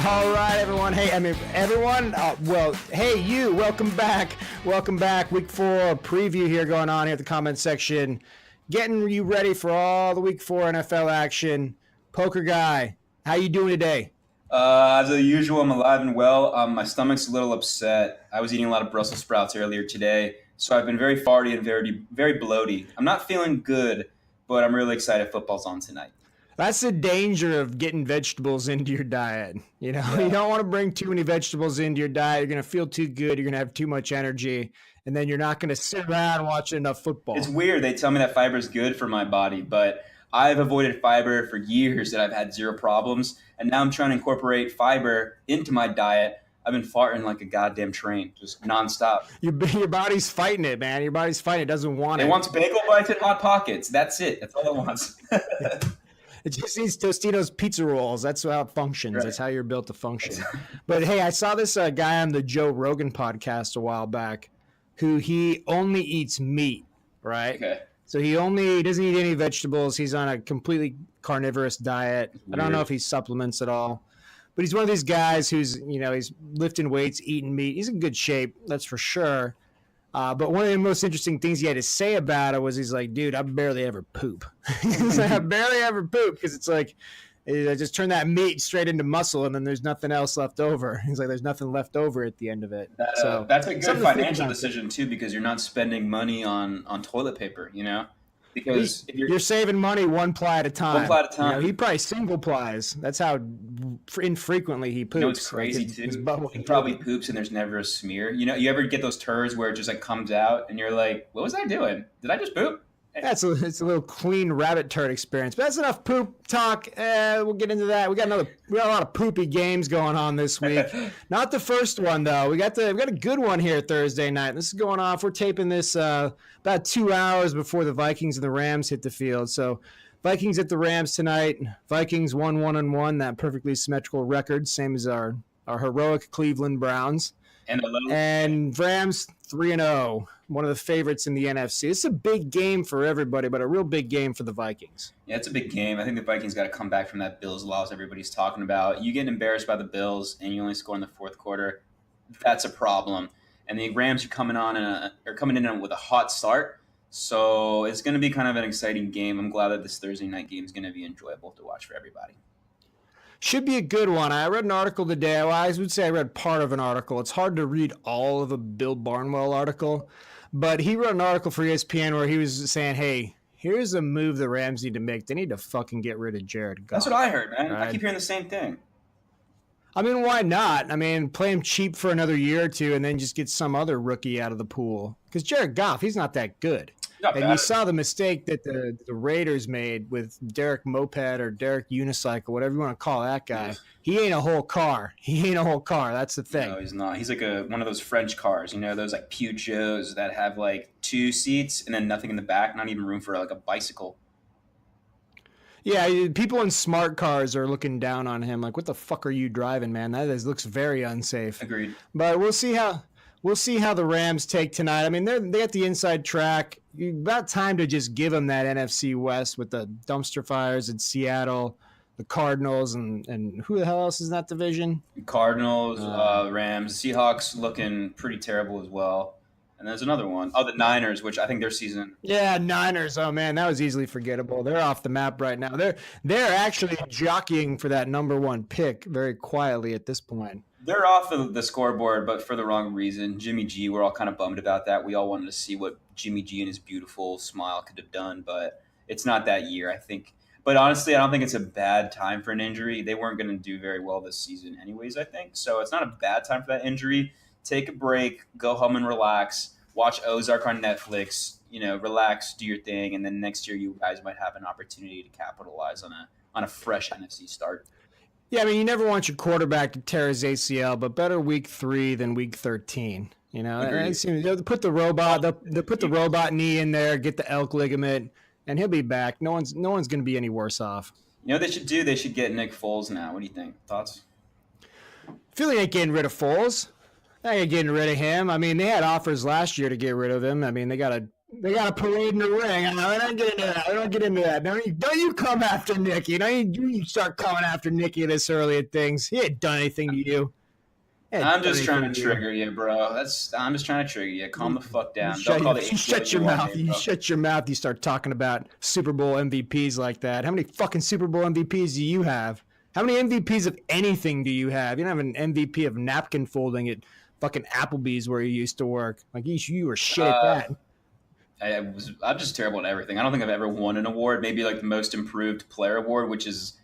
All right, everyone. Hey, everyone. Hey, you. Welcome back. Welcome back. Week 4 preview here going on here at the comment section. Getting you ready for all the Week 4 NFL action. Poker Guy, how you doing today? As usual, I'm alive and well. My stomach's a little upset. I was eating a lot of Brussels sprouts earlier today, so I've been very farty and very bloaty. I'm not feeling good, but I'm really excited football's on tonight. That's the danger of getting vegetables into your diet. You don't want to bring too many vegetables into your diet. You're going to feel too good. You're going to have too much energy, and then you're not going to sit around watching enough football. It's weird. They tell me that fiber is good for my body, but I've avoided fiber for years that I've had zero problems, and now I'm trying to incorporate fiber into my diet. I've been farting like a goddamn train, just nonstop. Your body's fighting it, man. Your body's fighting it. It doesn't want it. It wants bagel bites and Hot Pockets. That's it. That's all it wants. It just needs Tostino's pizza rolls. That's how it functions. Right. That's how you're built to function. But hey, I saw this guy on the Joe Rogan podcast a while back who he only eats meat, right? Okay. So he doesn't eat any vegetables. He's on a completely carnivorous diet. I don't know if he supplements at all. But he's one of these guys who's, he's lifting weights, eating meat. He's in good shape, that's for sure. But one of the most interesting things he had to say about it was he's like, dude, I barely ever poop. He's like, I barely ever poop because it's like, I just turn that meat straight into muscle and then there's nothing else left over. He's like, there's nothing left over at the end of it. So that's a good financial decision too, because you're not spending money on toilet paper, Because if you're saving money one ply at a time. One ply at a time. He probably single plies. That's how infrequently he poops. It's crazy too. He probably poops and there's never a smear. You ever get those turds where it just like comes out and you're like, what was I doing? Did I just poop? Yeah, it's a little clean rabbit turd experience. But that's enough poop talk. We'll get into that. We got a lot of poopy games going on this week. Not the first one though. We got a good one here Thursday night. This is going off. We're taping this about 2 hours before the Vikings and the Rams hit the field. So Vikings at the Rams tonight. Vikings 1-1-1. That perfectly symmetrical record, same as our heroic Cleveland Browns. And Rams 3-0, one of the favorites in the NFC. It's a big game for everybody, but a real big game for the Vikings. Yeah, it's a big game. I think the Vikings got to come back from that Bills loss everybody's talking about. You get embarrassed by the Bills and you only score in the fourth quarter. That's a problem. And the Rams are coming in with a hot start. So it's going to be kind of an exciting game. I'm glad that this Thursday night game is going to be enjoyable to watch for everybody. Should be a good one. I read an article today. Well, I would say I read part of an article. It's hard to read all of a Bill Barnwell article, but he wrote an article for ESPN where he was saying, hey, here's a move the Rams need to make. They need to fucking get rid of Jared Goff. That's what I heard, man. Right? I keep hearing the same thing. I mean, why not? I mean, play him cheap for another year or two and then just get some other rookie out of the pool. Because Jared Goff, he's not that good. And you saw the mistake that the Raiders made with Derek Moped or Derek Unicycle, whatever you want to call that guy. Yes. He ain't a whole car. That's the thing. No, he's not. He's like one of those French cars, those like Peugeots that have like 2 seats and then nothing in the back, not even room for like a bicycle. Yeah, people in smart cars are looking down on him like, what the fuck are you driving, man? Looks very unsafe. Agreed. But we'll see how the Rams take tonight. I mean, they got the inside track. About time to just give them that NFC West with the dumpster fires in Seattle, the Cardinals, and who the hell else is in that division? Cardinals, Rams, Seahawks looking pretty terrible as well. And there's another one. Oh, the Niners, which I think their season. Yeah, Niners. Oh man, that was easily forgettable. They're off the map right now. They're actually jockeying for that number 1 pick very quietly at this point. They're off the scoreboard, but for the wrong reason. Jimmy G, we're all kind of bummed about that. We all wanted to see what Jimmy G and his beautiful smile could have done, but it's not that year, I think. But honestly, I don't think it's a bad time for an injury. They weren't going to do very well this season anyways, I think. So it's not a bad time for that injury. Take a break, go home and relax, watch Ozark on Netflix, relax, do your thing, and then next year you guys might have an opportunity to capitalize on a fresh NFC start. Yeah, I mean, you never want your quarterback to tear his ACL, but better week 3 than week 13. They'll put the robot knee in there, get the elk ligament, and he'll be back. No one's going to be any worse off. They should do? They should get Nick Foles now. What do you think? Thoughts? Philly ain't getting rid of Foles. They ain't getting rid of him. I mean, they had offers last year to get rid of him. I mean, they got a They got a parade in the ring. I don't get into that. I don't get into that. Don't you come after Nicky. Don't you start coming after Nicky this early at things. He ain't done anything to you. I'm just trying to trigger you, bro. I'm just trying to trigger you. Calm the fuck down. You shut your mouth. You shut your mouth. You start talking about Super Bowl MVPs like that. How many fucking Super Bowl MVPs do you have? How many MVPs of anything do you have? You don't have an MVP of napkin folding at fucking Applebee's where you used to work. Like you were shit at that. I'm just terrible at everything. I don't think I've ever won an award. Maybe like the most improved player award, which is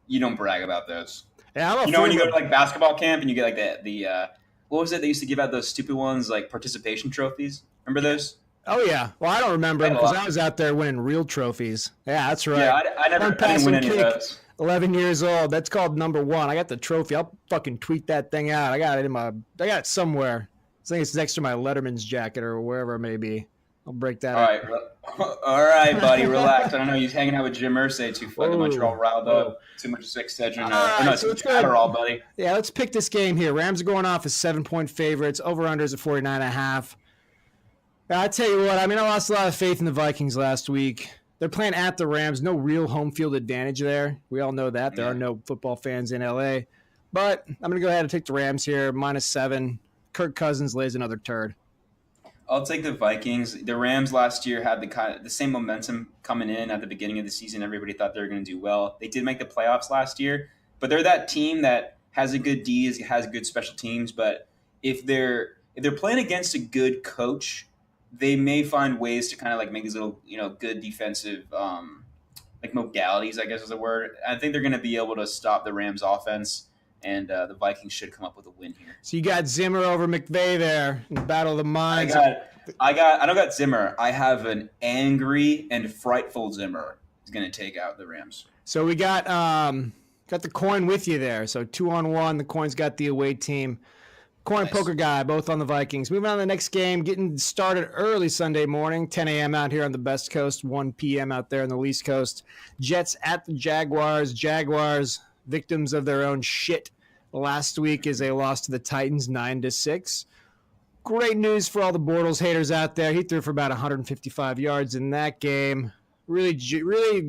you don't brag about those. Yeah, you know when you go to like basketball camp and you get like the what was it? They used to give out those stupid ones like participation trophies. Remember those? Oh yeah. Well, I don't remember them because I was out there winning real trophies. Yeah, that's right. Yeah, I didn't win any of those. 11 years old. That's called number one. I got the trophy. I'll fucking tweet that thing out. I got it somewhere. I think it's next to my Letterman's jacket or wherever it may be. I'll break that All right, buddy, relax. I don't know. You're hanging out with Jim Irsay too fucking much. You're all riled up. Too much Excedrin. Too much Adderall, buddy. Yeah, let's pick this game here. Rams are going off as 7-point favorites. Over-unders at 49.5. I tell you what, I lost a lot of faith in the Vikings last week. They're playing at the Rams. No real home field advantage there. We all know that. There are no football fans in L.A. But I'm going to go ahead and take the Rams here, -7. Kirk Cousins lays another turd. I'll take the Vikings. The Rams last year had the same momentum coming in at the beginning of the season. Everybody thought they were going to do well. They did make the playoffs last year, but they're that team that has a good D, has good special teams. But if they're playing against a good coach, they may find ways to kind of like make these little good defensive like modalities, I guess is the word. I think they're going to be able to stop the Rams offense. And the Vikings should come up with a win here. So you got Zimmer over McVay there in the Battle of the Minds. I don't got Zimmer. I have an angry and frightful Zimmer who's going to take out the Rams. So we got the coin with you there. So 2-on-1. The coin's got the away team. Coin nice. Poker guy, both on the Vikings. Moving on to the next game, getting started early Sunday morning, 10 a.m. out here on the Best Coast, 1 p.m. out there on the East Coast. Jets at the Jaguars. Jaguars, victims of their own shit last week as they lost to the Titans 9-6. Great news for all the Bortles haters out there. He threw for about 155 yards in that game. Really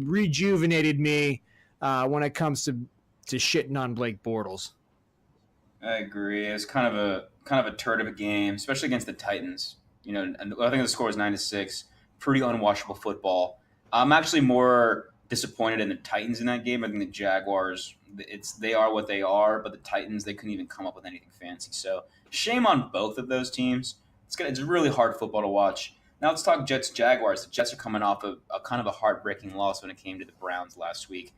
rejuvenated me when it comes to shitting on Blake Bortles. I agree. It's kind of a turd of a game, especially against the Titans. And I think the score was 9-6. Pretty unwatchable football. I'm actually more disappointed in the Titans in that game. I think the Jaguars, they are what they are, but the Titans, they couldn't even come up with anything fancy. So shame on both of those teams. It's really hard football to watch. Now let's talk Jets-Jaguars. The Jets are coming off a kind of a heartbreaking loss when it came to the Browns last week.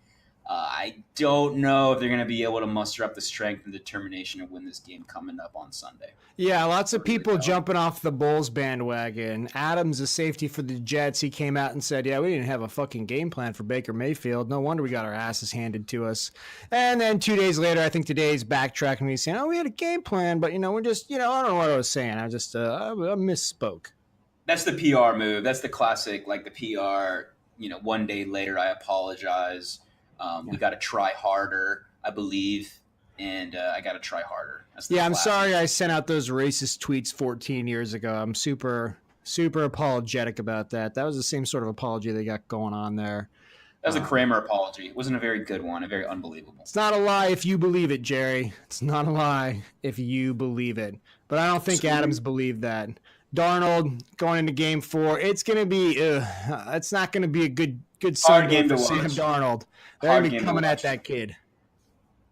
I don't know if they're going to be able to muster up the strength and determination to win this game coming up on Sunday. Yeah, lots of people jumping off the Bulls bandwagon. Adams, a safety for the Jets, he came out and said, yeah, we didn't have a fucking game plan for Baker Mayfield. No wonder we got our asses handed to us. And then 2 days later, I think today's backtracking. He's saying, we had a game plan, but, we're just, I don't know what I was saying. I just I misspoke. That's the PR move. That's the classic, like the PR, 1 day later, I apologize. We got to try harder, I believe, and I got to try harder. I'm sorry I sent out those racist tweets 14 years ago. I'm super, super apologetic about that. That was the same sort of apology they got going on there. That was a Kramer apology. It wasn't a very good one, a very unbelievable. It's not a lie if you believe it, Jerry. It's not a lie if you believe it. But I don't think Adams believed that. Darnold going into game 4. It's going to be it's not going to be a good hard game to watch. Sam Darnold. They're going to be coming at that kid.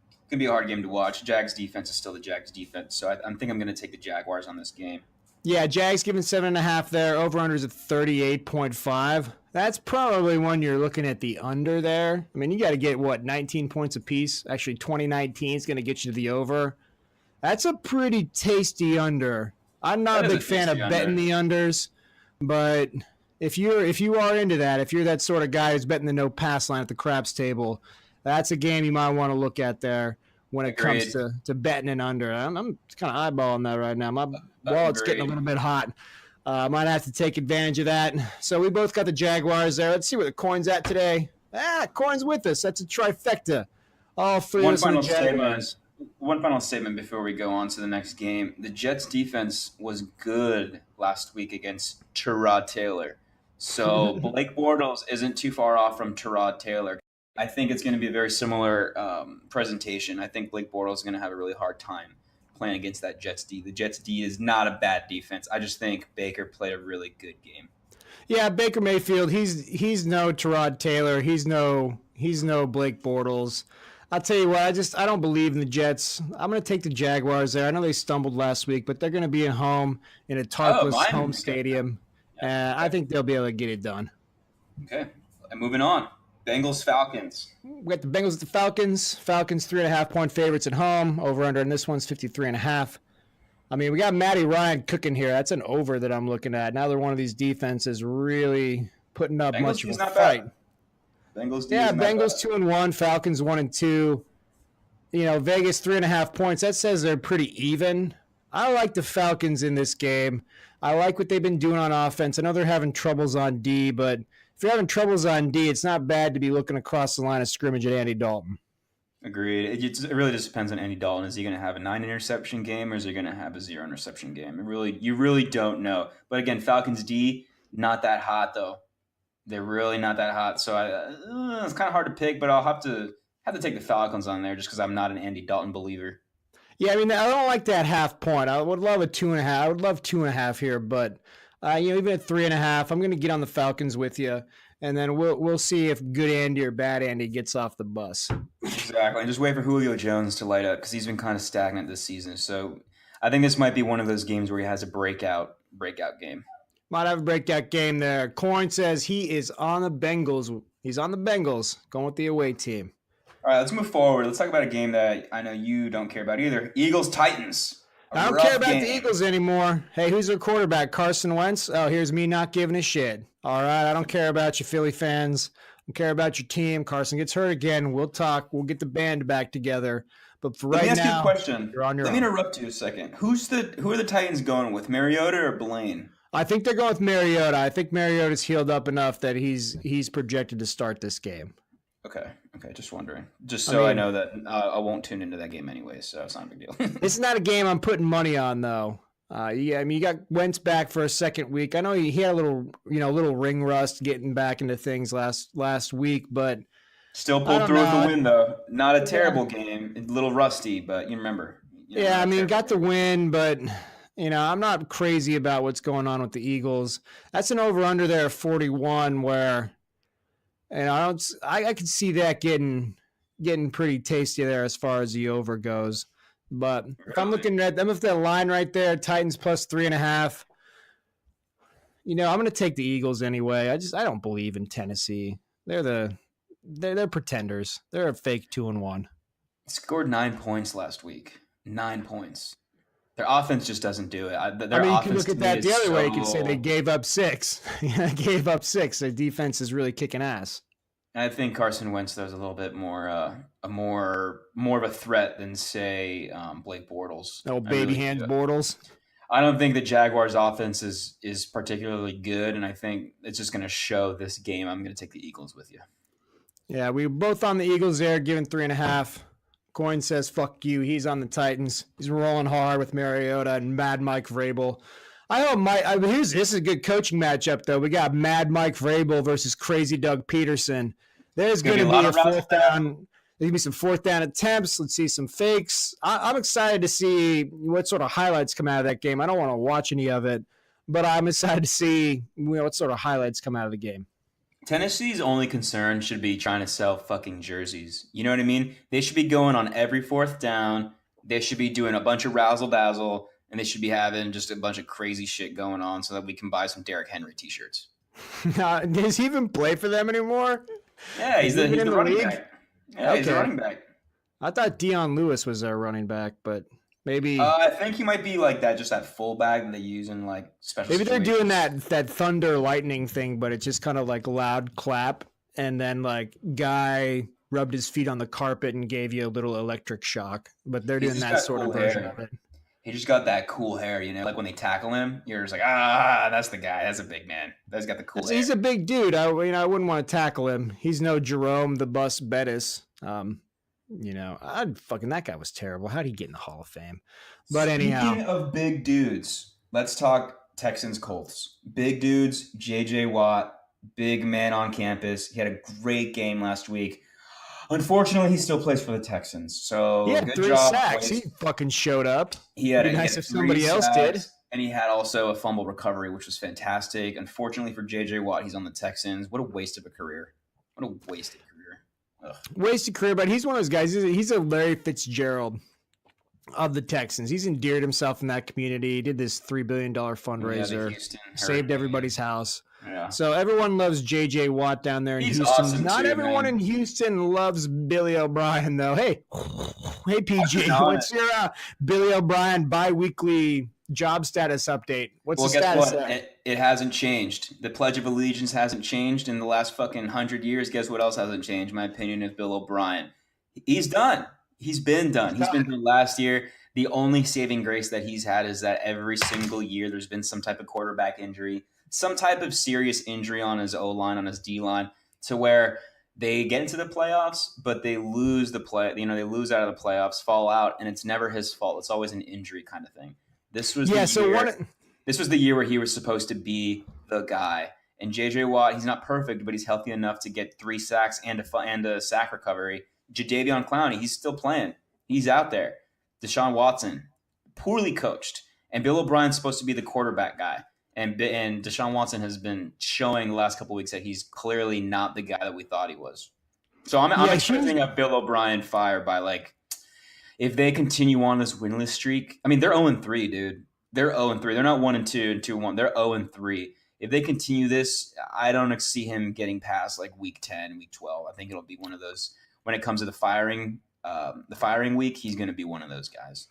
It's going to be a hard game to watch. Jags defense is still the Jags defense, so I think I'm going to take the Jaguars on this game. Yeah, Jags giving 7.5 there. Over-unders at 38.5. That's probably one you're looking at the under there. You got to get, 19 points apiece? Actually, 2019 is going to get you to the over. That's a pretty tasty under. I'm not a big fan of betting the unders, but if you are into that, if you're that sort of guy who's betting the no pass line at the craps table, that's a game you might want to look at there when it comes to betting an under. I'm kind of eyeballing that right now. My wallet's getting a little bit hot. Might have to take advantage of that. So we both got the Jaguars there. Let's see where the coin's at today. Coin's with us. That's a trifecta. All three of us in the Jaguars. One final statement before we go on to the next game. The Jets defense was good last week against Tyrod Taylor. So Blake Bortles isn't too far off from Tyrod Taylor. I think it's going to be a very similar presentation. I think Blake Bortles is going to have a really hard time playing against that Jets D. The Jets D is not a bad defense. I just think Baker played a really good game. Yeah, Baker Mayfield, he's no Tyrod Taylor. He's no Blake Bortles. I'll tell you what, I don't believe in the Jets. I'm going to take the Jaguars there. I know they stumbled last week, but they're going to be at home in a tarpless home stadium. And I think they'll be able to get it done. Okay. And moving on. Bengals Falcons. We got the Bengals at the Falcons. Falcons 3.5-point favorites at home. Over under, and this one's 53.5. I mean, we got Matty Ryan cooking here. That's an over that I'm looking at. Now they're one of these defenses really putting up much of a fight. Bengals 2-1, Falcons 1-2. You know, Vegas 3.5 points. That says they're pretty even. I like the Falcons in this game. I like what they've been doing on offense. I know they're having troubles on D, but if you're having troubles on D, it's not bad to be looking across the line of scrimmage at Andy Dalton. Agreed. It really just depends on Andy Dalton. Is he going to have a 9-interception game, or is he going to have a 0-interception game? You really don't know. But again, Falcons D, not that hot though. They're really not that hot. So it's kind of hard to pick, but I'll have to take the Falcons on there just because I'm not an Andy Dalton believer. Yeah, I mean, I don't like that half point. I would love a 2.5. I would love 2.5 here, but even at 3.5, I'm going to get on the Falcons with you, and then we'll see if good Andy or bad Andy gets off the bus. Exactly, and just wait for Julio Jones to light up because he's been kind of stagnant this season. So I think this might be one of those games where he has a breakout game. Might have a breakout game there. Coin says he is on the Bengals. He's on the Bengals, going with the away team. All right, let's move forward. Let's talk about a game that I know you don't care about either. Eagles-Titans. I don't care about the Eagles anymore. Hey, who's their quarterback? Carson Wentz? Oh, here's me not giving a shit. All right, I don't care about you Philly fans. I don't care about your team. Carson gets hurt again. We'll talk. We'll get the band back together. But for right now, let me ask you a question. You're on your own. Let me interrupt you a second. Who are the Titans going with, Mariota or Blaine? I think they're going with Mariota. I think Mariota's healed up enough that he's projected to start this game. Okay, just wondering. Just so I know that I won't tune into that game anyway, so it's not a big deal. It's not a game I'm putting money on, though. Yeah, I mean, you got Wentz back for a second week. I know he had a little ring rust getting back into things last week, but still pulled through with the win, though. Not a terrible game. A little rusty, but you remember. I mean, got the win, but I'm not crazy about what's going on with the Eagles. That's an over-under there of 41 where – and I could see that getting pretty tasty there as far as the over goes. But if I'm looking at them, if that line right there, Titans plus 3.5, I'm going to take the Eagles anyway. I don't believe in Tennessee. They're pretenders. They're a fake 2-1. Scored 9 points last week. 9 points. Their offense just doesn't do it. You can look at that the other way. You can say they gave up 6. Gave up 6. Their defense is really kicking ass. I think Carson Wentz though is a little bit more of a threat than say Blake Bortles. Oh, baby hands Bortles. I don't think the Jaguars' offense is particularly good, and I think it's just going to show this game. I'm going to take the Eagles with you. Yeah, we were both on the Eagles there, giving 3.5. Coin says, fuck you. He's on the Titans. He's rolling hard with Mariota and Mad Mike Vrabel. I hope this is a good coaching matchup, though. We got Mad Mike Vrabel versus Crazy Doug Peterson. There's going to be a fourth down. There's going to be some fourth down attempts. Let's see some fakes. I'm excited to see what sort of highlights come out of that game. I don't want to watch any of it, but I'm excited to see what sort of highlights come out of the game. Tennessee's only concern should be trying to sell fucking jerseys. You know what I mean? They should be going on every fourth down. They should be doing a bunch of razzle-dazzle, and they should be having just a bunch of crazy shit going on so that we can buy some Derrick Henry t-shirts. Does he even play for them anymore? Yeah, he's the running back. Yeah, okay. He's the running back. I thought Deion Lewis was our running back, but maybe I think he might be like that, just that fullback that they use in like special. Maybe situations. They're doing that thunder lightning thing, but it's just kind of like loud clap, and then like guy rubbed his feet on the carpet and gave you a little electric shock. But they're doing that sort of version of it. He just got that cool hair, like when they tackle him, you're just like, that's the guy. That's a big man. That's got the cool hair. He's a big dude. I wouldn't want to tackle him. He's no Jerome the Bus Bettis. That guy was terrible. How'd he get in the Hall of Fame? But anyhow. Speaking of big dudes, let's talk Texans Colts. Big dudes, J.J. Watt, big man on campus. He had a great game last week. Unfortunately, he still plays for the Texans. So he had good 3 job, sacks. boys. He fucking showed up. He had It'd be nice if somebody else did. And he had also a fumble recovery, which was fantastic. Unfortunately for J.J. Watt, he's on the Texans. What a waste of a career. What a wasted career. Ugh. Wasted career, but he's one of those guys. He's a Larry Fitzgerald of the Texans. He's endeared himself in that community. He did this $3 billion fundraiser, saved everybody's house. Yeah. So everyone loves J.J. Watt down there in Houston. Awesome Not everyone in Houston loves Billy O'Brien, though. Hey, PG, what's your Billy O'Brien bi-weekly job status update? What's the status? Guess what? It hasn't changed. The Pledge of Allegiance hasn't changed in the last fucking 100 years. Guess what else hasn't changed? My opinion of Bill O'Brien. He's done. He's been done. He's been done last year. The only saving grace that he's had is that every single year there's been some type of quarterback injury, some type of serious injury on his O-line, on his D-line, to where they get into the playoffs, but they lose they lose out of the playoffs, fall out, and it's never his fault. It's always an injury kind of thing. This was this was the year where he was supposed to be the guy. And J.J. Watt, he's not perfect, but he's healthy enough to get 3 sacks and a sack recovery. Jadeveon Clowney, he's still playing. He's out there. Deshaun Watson, poorly coached. And Bill O'Brien's supposed to be the quarterback guy. And Deshaun Watson has been showing the last couple of weeks that he's clearly not the guy that we thought he was. So I'm expecting a Bill O'Brien fire by, if they continue on this winless streak. I mean, they're 0-3, dude. They're 0-3. They're not 1-2 and 2-1. They're 0-3. If they continue this, I don't see him getting past week 10, week 12. I think it'll be one of those. When it comes to the firing week, he's going to be one of those guys.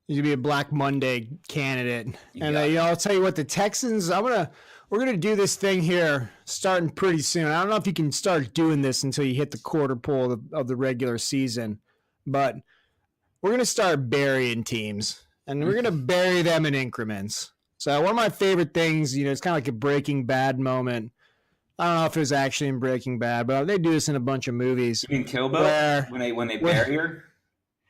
He's going to be a Black Monday candidate. I'll tell you what, the Texans, we're going to do this thing here starting pretty soon. I don't know if you can start doing this until you hit the quarter pole of the regular season, but we're going to start burying teams, and we're going to bury them in increments. So one of my favorite things, it's kind of like a Breaking Bad moment. I don't know if it was actually in Breaking Bad, but they do this in a bunch of movies. You mean Kill Bill? When they bury her?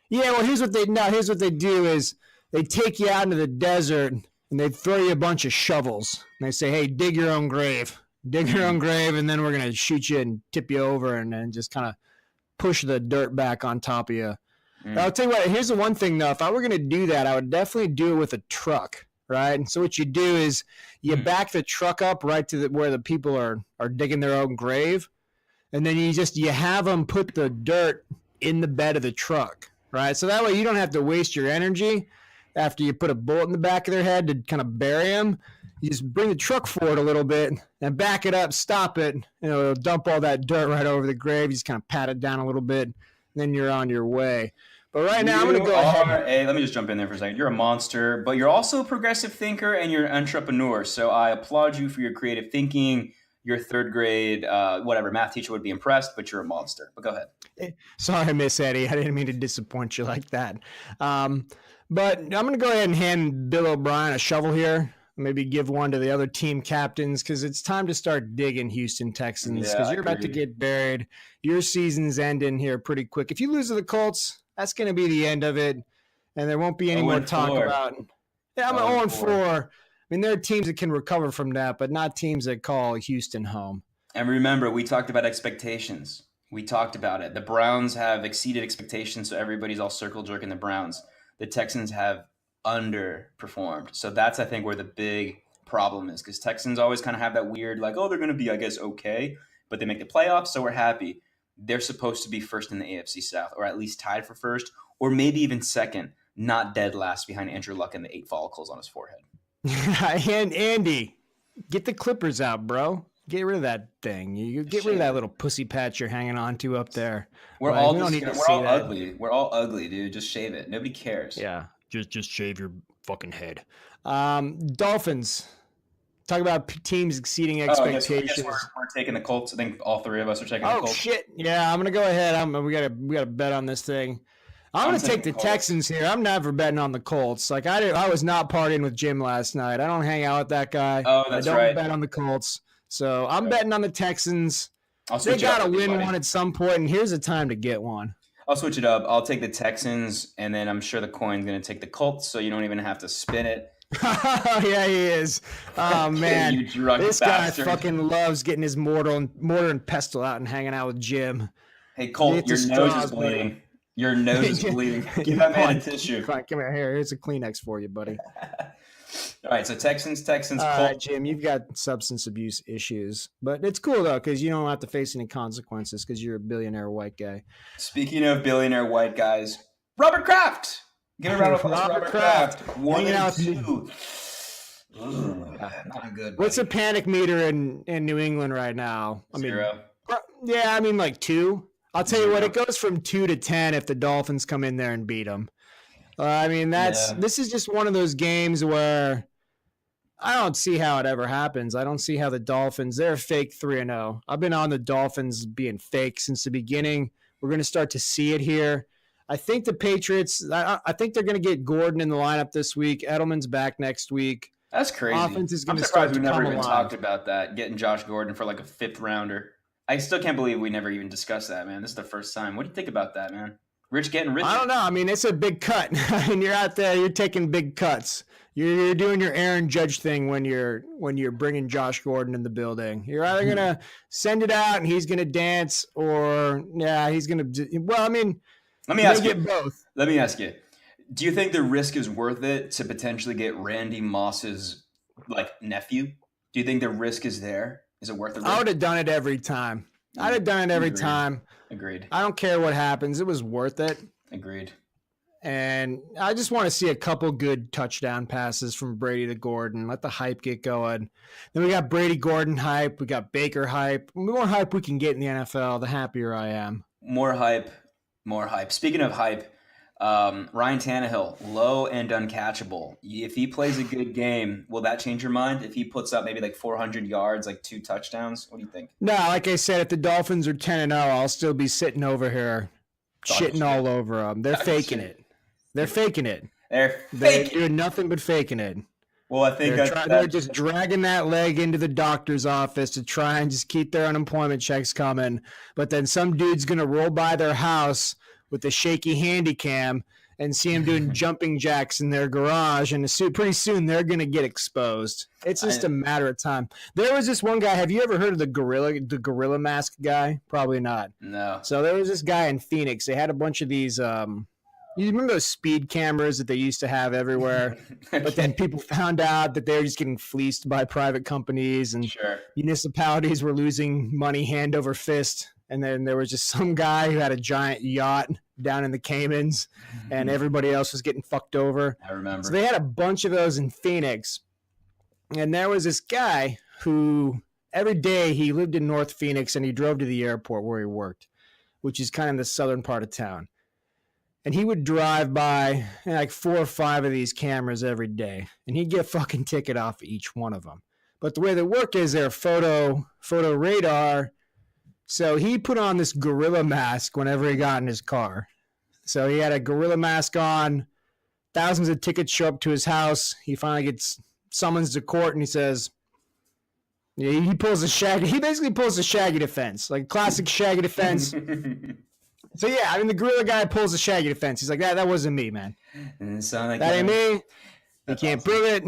Yeah, well, here's what they do is they take you out into the desert and they throw you a bunch of shovels. And they say, hey, dig your own grave. Dig your own grave, and then we're going to shoot you and tip you over and then just kind of push the dirt back on top of you. I'll tell you what, here's the one thing, though. If I were going to do that, I would definitely do it with a truck. Right. And so what you do is you back the truck up right to where the people are digging their own grave. And then you have them put the dirt in the bed of the truck. Right. So that way you don't have to waste your energy after you put a bullet in the back of their head to kind of bury them. You just bring the truck forward a little bit and back it up, stop it. It'll dump all that dirt right over the grave. You just kind of pat it down a little bit. And then you're on your way. But right now, I'm going to go ahead. Hey, let me just jump in there for a second. You're a monster, but you're also a progressive thinker and you're an entrepreneur. So I applaud you for your creative thinking. Your 3rd grade, math teacher would be impressed, but you're a monster. But go ahead. Sorry, Miss Eddie. I didn't mean to disappoint you like that. But I'm going to go ahead and hand Bill O'Brien a shovel here. Maybe give one to the other team captains because it's time to start digging Houston Texans because you're about to get buried. Your season's ending here pretty quick. If you lose to the Colts, that's going to be the end of it, and there won't be any more talk about it. Yeah, I'm 0-4. I mean, there are teams that can recover from that, but not teams that call Houston home. And remember, we talked about expectations. We talked about it. The Browns have exceeded expectations, so everybody's all circle jerking the Browns. The Texans have underperformed. So that's, I think, where the big problem is because Texans always kind of have that weird, they're going to be, I guess, okay, but they make the playoffs, so we're happy. They're supposed to be first in the AFC South, or at least tied for first, or maybe even second, not dead last behind Andrew Luck and the 8 follicles on his forehead. And Andy, get the clippers out, bro. Get rid of that thing. You get rid of that little pussy patch you're hanging on to up there. We're all ugly. We're all ugly, dude. Just shave it. Nobody cares. Yeah, just shave your fucking head. Dolphins. Talk about teams exceeding expectations. I guess we're taking the Colts. I think all 3 of us are taking the Colts. Oh, shit. Yeah, I'm going to go ahead. We got to bet on this thing. I'm going to take the Texans here. I'm never betting on the Colts. I was not partying with Jim last night. I don't hang out with that guy. Oh, that's right. I don't bet on the Colts. So I'm betting on the Texans. They got to win one at some point, and here's the time to get one. I'll switch it up. I'll take the Texans, and then I'm sure the coin's going to take the Colts, so you don't even have to spin it. Oh, yeah, he is. Oh, man. You drunk this bastard. guy fucking loves getting his mortar and pestle out and hanging out with Jim. Hey, Colt, your nose is bleeding. Your nose is bleeding. Give that man a tissue. Come here. Here's a Kleenex for you, buddy. All right, so Texans, Colt. Jim, you've got substance abuse issues. But it's cool, though, because you don't have to face any consequences because you're a billionaire white guy. Speaking of billionaire white guys, Robert Kraft. Give a round of applause for Robert Kraft. 1 and 2. Not good. Buddy. What's the panic meter in New England right now? Zero. Yeah, I mean like 2. I'll tell you what, it goes from 2 to 10 if the Dolphins come in there and beat them. This is just one of those games where I don't see how it ever happens. I don't see how the Dolphins, they're a fake 3-0. I've been on the Dolphins being fake since the beginning. We're going to start to see it here. I think the Patriots, I think they're going to get Gordon in the lineup this week. Edelman's back next week. That's crazy. Offense is going I'm to surprised start we to never come even alive. talked about that, getting Josh Gordon for like a 5th rounder. I still can't believe we never even discussed that, man. This is the first time. What do you think about that, man? Rich getting richer. I don't know. I mean, it's a big cut. I mean, you're out there, you're taking big cuts. You're doing your Aaron Judge thing when you're bringing Josh Gordon in the building. You're either going to send it out and he's going to dance or, he's going to – well, I mean – Let me ask you. Both. Let me ask you. Do you think the risk is worth it to potentially get Randy Moss's nephew? Do you think the risk is there? Is it worth the risk? I would have done it every time. I'd have done it every time. Agreed. I don't care what happens. It was worth it. Agreed. And I just want to see a couple good touchdown passes from Brady to Gordon. Let the hype get going. Then we got Brady Gordon hype. We got Baker hype. The more hype we can get in the NFL, the happier I am. More hype. Speaking of hype, Ryan Tannehill, low and uncatchable. If he plays a good game, will that change your mind? If he puts up maybe 400 yards, 2 touchdowns, what do you think? No, like I said, if the Dolphins are 10-0, I'll still be sitting over here shitting all over them. They're faking it. They're faking it. They're doing nothing but faking it. Well, I think they're just dragging that leg into the doctor's office to try and just keep their unemployment checks coming. But then some dude's going to roll by their house with a shaky handy cam and see him doing jumping jacks in their garage. And pretty soon they're going to get exposed. It's just a matter of time. There was this one guy. Have you ever heard of the gorilla mask guy? Probably not. No. So there was this guy in Phoenix. They had a bunch of these you remember those speed cameras that they used to have everywhere? But then people found out that they were just getting fleeced by private companies and municipalities were losing money hand over fist. And then there was just some guy who had a giant yacht down in the Caymans and everybody else was getting fucked over. I remember. So they had a bunch of those in Phoenix. And there was this guy who every day he lived in North Phoenix and he drove to the airport where he worked, which is kind of the southern part of town. And he would drive by 4 or 5 of these cameras every day, and he'd get a fucking ticket off each one of them. But the way they work is they're photo radar. So he put on this gorilla mask whenever he got in his car. So he had a gorilla mask on. Thousands of tickets show up to his house. He finally gets summons to court, and he says, he pulls a Shaggy. He basically pulls a Shaggy defense, like classic Shaggy defense. So, yeah, I mean, the gorilla guy pulls a Shaggy defense. He's like, that wasn't me, man. That ain't me. You can't prove it.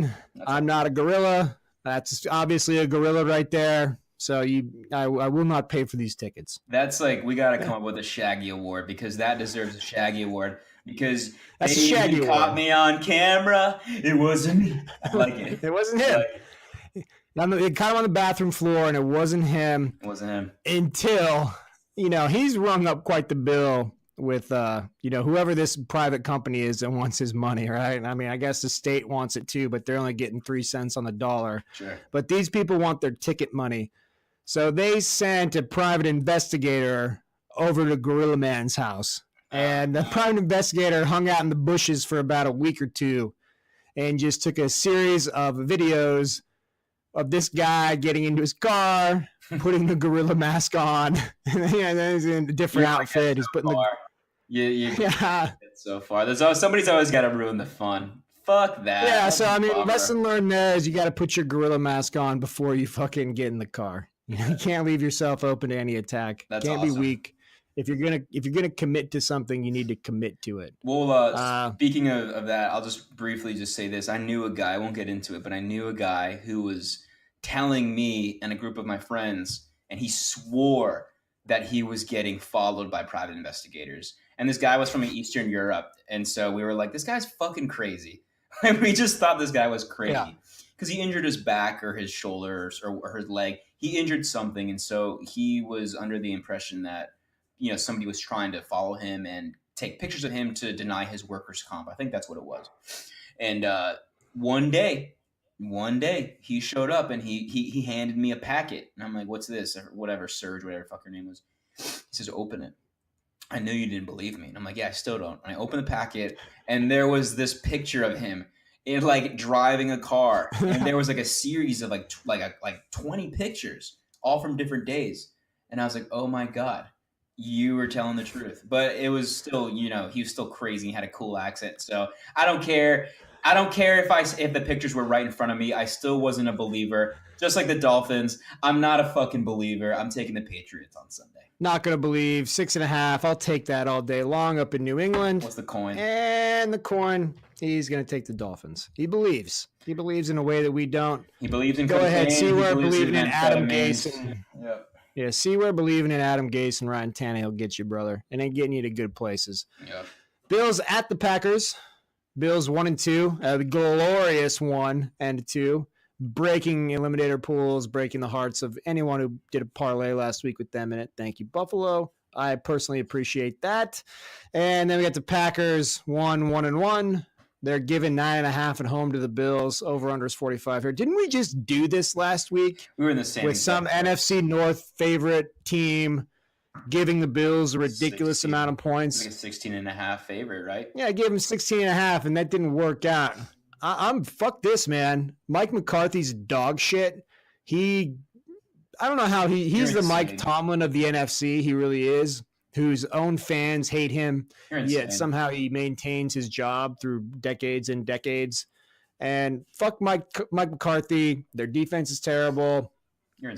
I'm not a gorilla. That's obviously a gorilla right there. So I will not pay for these tickets. That's we got to come up with a Shaggy Award because that deserves a Shaggy Award because that's they Shaggy caught me on camera. It wasn't me. I like it. It wasn't him. They caught him on the bathroom floor, and it wasn't him. It wasn't him. Until... he's rung up quite the bill with, whoever this private company is that wants his money, right? I mean, I guess the state wants it too, but they're only getting 3 cents on the dollar. Sure. But these people want their ticket money. So they sent a private investigator over to Gorilla Man's house. And the private investigator hung out in the bushes for about a week or two and just took a series of videos of this guy getting into his car, putting the gorilla mask on, and then he's in a different outfit. He's putting yeah. So far, somebody's always got to ruin the fun. Fuck that. Yeah. That's so I mean, lesson learned there is you got to put your gorilla mask on before you fucking get in the car. You can't leave yourself open to any attack. That's can't awesome. be weak. If you're gonna commit to something, you need to commit to it. Well, speaking of that, I'll just briefly just say this. I knew a guy, I won't get into it, but I knew a guy who was telling me and a group of my friends, and he swore that he was getting followed by private investigators. And this guy was from Eastern Europe. And so we were like, this guy's fucking crazy. And we just thought this guy was crazy because he injured his back or his shoulder or his leg. He injured something. And so he was under the impression that, somebody was trying to follow him and take pictures of him to deny his workers' comp. I think that's what it was. And one day he showed up and he handed me a packet. And I'm like, what's this? Or whatever, Serge, whatever the fuck her name was. He says, open it. I knew you didn't believe me. And I'm like, yeah, I still don't. And I opened the packet and there was this picture of him in like driving a car. And there was like a series of like 20 pictures, all from different days. And I was like, oh my God. You were telling the truth, but it was still, he was still crazy. He had a cool accent. So I don't care. I don't care if the pictures were right in front of me. I still wasn't a believer. Just like the Dolphins, I'm not a fucking believer. I'm taking the Patriots on Sunday. Not going to believe. 6.5. I'll take that all day long up in New England. What's the coin? And the coin, he's going to take the Dolphins. He believes. He believes in a way that we don't. He believes in Go cocaine. ahead. See where believing in Adam amphetamines. Gase. Yep. Yeah, see where believing in Adam Gase and Ryan Tannehill gets you, brother. And ain't getting you to good places. Yep. Bills at the Packers. Bills 1-2. The glorious 1-2. Breaking eliminator pools, breaking the hearts of anyone who did a parlay last week with them in it. Thank you, Buffalo. I personally appreciate that. And then we got the Packers 1-1. They're giving 9.5 at home to the Bills. Over under is 45 here. Didn't we just do this last week? We were in the same with some NFC North favorite team giving the Bills a ridiculous amount of points. Like a 16.5 favorite, right? Yeah, I gave him 16.5, and that didn't work out. I'm fuck this, man. Mike McCarthy's dog shit. I don't know how he's the Mike Tomlin of the NFC. He really is. Whose own fans hate him, yet somehow he maintains his job through decades and decades. And fuck Mike McCarthy. Their defense is terrible.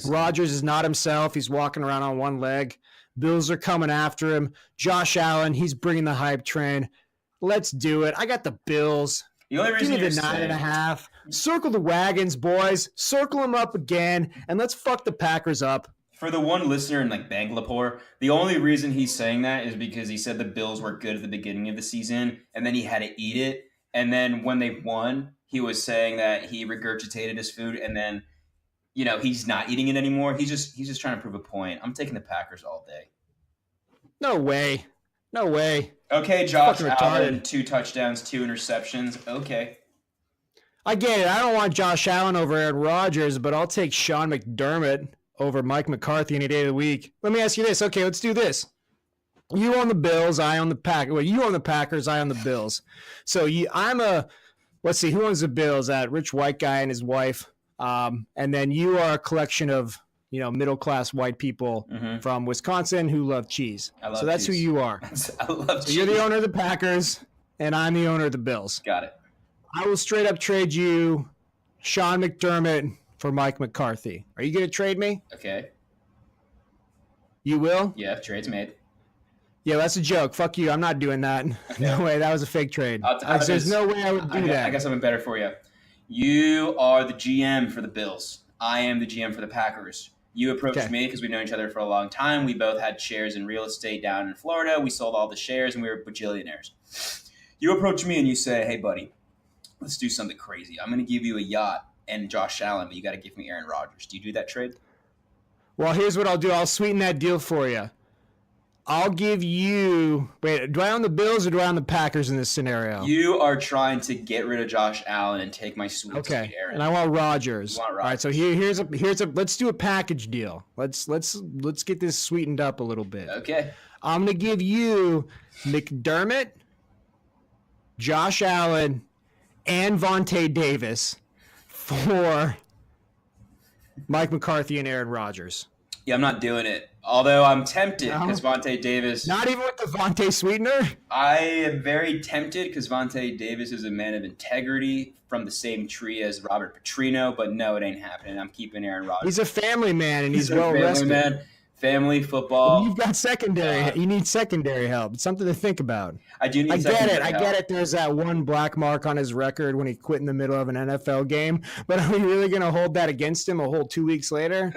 Rodgers is not himself. He's walking around on one leg. Bills are coming after him. Josh Allen, he's bringing the hype train. Let's do it. I got the Bills. The only reason Give me the 9.5. Circle the wagons, boys. Circle them up again, and let's fuck the Packers up. For the one listener in like Bangalore, the only reason he's saying that is because he said the Bills were good at the beginning of the season, and then he had to eat it. And then when they won, he was saying that he regurgitated his food, and then he's not eating it anymore. He's just trying to prove a point. I'm taking the Packers all day. No way. Okay, Josh Allen, 2 touchdowns, 2 interceptions. Okay. I get it. I don't want Josh Allen over Aaron Rodgers, but I'll take Sean McDermott over Mike McCarthy any day of the week. Let me ask you this. Okay, let's do this. You own the Bills, I own the Packers. Well, you own the Packers, I own the Bills. So let's see, who owns the Bills? That rich white guy and his wife. And then you are a collection of middle-class white people from Wisconsin who love cheese. So that's cheese. Who you are. I love cheese. You're the owner of the Packers, and I'm the owner of the Bills. Got it. I will straight up trade you Sean McDermott for Mike McCarthy. Are you going to trade me? Okay. You will? Yeah, trade's made. Yeah, that's a joke. Fuck you. I'm not doing that. Okay. No way. That was a fake trade. There's no way I would do that. I guess I'm better for you. You are the GM for the Bills. I am the GM for the Packers. You approached me because we've known each other for a long time. We both had shares in real estate down in Florida. We sold all the shares, and we were bajillionaires. You approach me and you say, hey, buddy, let's do something crazy. I'm going to give you a yacht and Josh Allen, but you got to give me Aaron Rodgers. Do you do that trade? Well, here's what I'll do. I'll sweeten that deal for you. I'll give you – wait, do I own the Bills or do I own the Packers in this scenario? You are trying to get rid of Josh Allen and take my sweet Aaron. And I want Rodgers. You want Rodgers. All right, so here's a let's do a package deal. Let's get this sweetened up a little bit. Okay. I'm going to give you McDermott, Josh Allen, and Vontae Davis for Mike McCarthy and Aaron Rodgers. Yeah, I'm not doing it. Although I'm tempted because Vontae Davis... Not even with the Vontae sweetener? I am very tempted because Vontae Davis is a man of integrity from the same tree as Robert Petrino, but no, it ain't happening. I'm keeping Aaron Rodgers. He's a family man, and he's well-rested. Man. Family football. You've got secondary. You need secondary help. It's something to think about. I do need I get secondary it. I help. get it. There's that one black mark on his record when he quit in the middle of an NFL game. But are we really going to hold that against him a whole 2 weeks later?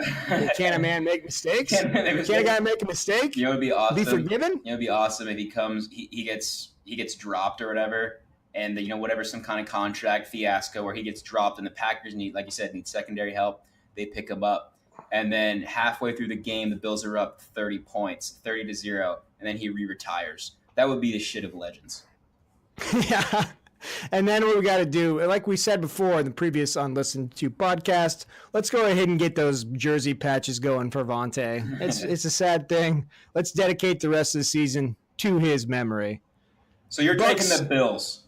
Can a man make mistakes? Can a guy make a mistake? You know, it'd be awesome. Be forgiven? You know, it'd be awesome if he gets dropped or whatever, and whatever, some kind of contract fiasco where he gets dropped, and the Packers need, like you said, need secondary help. They pick him up. And then halfway through the game, the Bills are up 30 points, 30-0, and then he retires. That would be the shit of legends. Yeah. And then what we got to do, like we said before in the previous Unlistened To podcast, let's go ahead and get those jersey patches going for Vontae. It's a sad thing. Let's dedicate the rest of the season to his memory. So you're taking the Bills.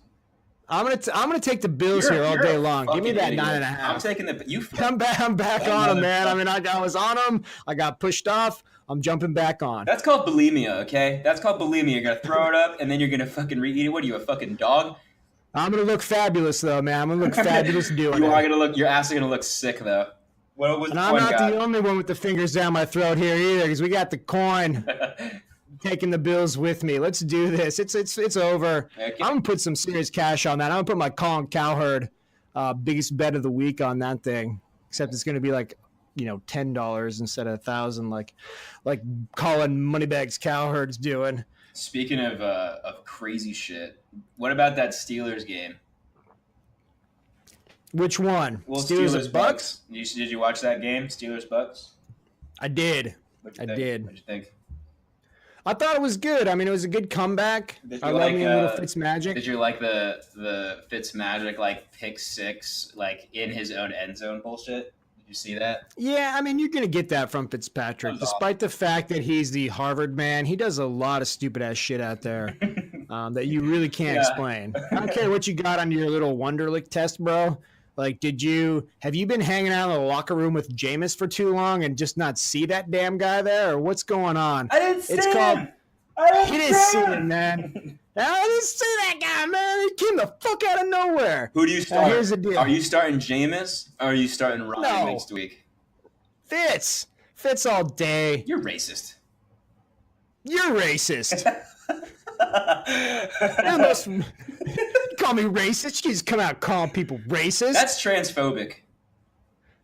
I'm gonna take the Bills here all day long. Give me that idiot. 9.5. I'm taking the I'm back on them, man. I mean, I was on them. I got pushed off. I'm jumping back on. That's called bulimia, okay? That's called bulimia. You're gonna throw it up and then you're gonna fucking re-eat it. What are you, a fucking dog? I'm gonna look fabulous though, man. I'm gonna look fabulous doing You it. are gonna look. Your ass is gonna look sick though. What was And the I'm point not guy? the only one with the fingers down my throat here either, because we got the coin. Taking the Bills with me. Let's do this. It's over. Okay. I'm gonna put some serious cash on that. I'm gonna put my Colin Cowherd biggest bet of the week on that thing. Except it's gonna be like, $10 instead of $1,000, like Colin Moneybags Cowherd's doing. Speaking of crazy shit, what about that Steelers game? Which one? Well, Steelers Bucks? Did you watch that game? Steelers Bucks? I did. I did. What'd you think? I thought it was good. I mean, it was a good comeback. I love me a little Fitz magic. Did you like the Fitz magic, like pick six, like in his own end zone bullshit? Did you see that? Yeah, I mean, you're going to get that from Fitzpatrick. Despite the fact that he's the Harvard man, he does a lot of stupid-ass shit out there that you really can't explain. I don't care what you got on your little Wonderlic test, bro. Like, have you been hanging out in the locker room with Jameis for too long and just not see that damn guy there? Or what's going on? I didn't see him. You didn't see him, man. I didn't see that guy, man. He came the fuck out of nowhere. Who do you start? Here's the deal. Are you starting Jameis or are you starting Ryan next week? Fitz all day. You're racist. You're racist. You call me racist? You just come out calling people racist? That's transphobic.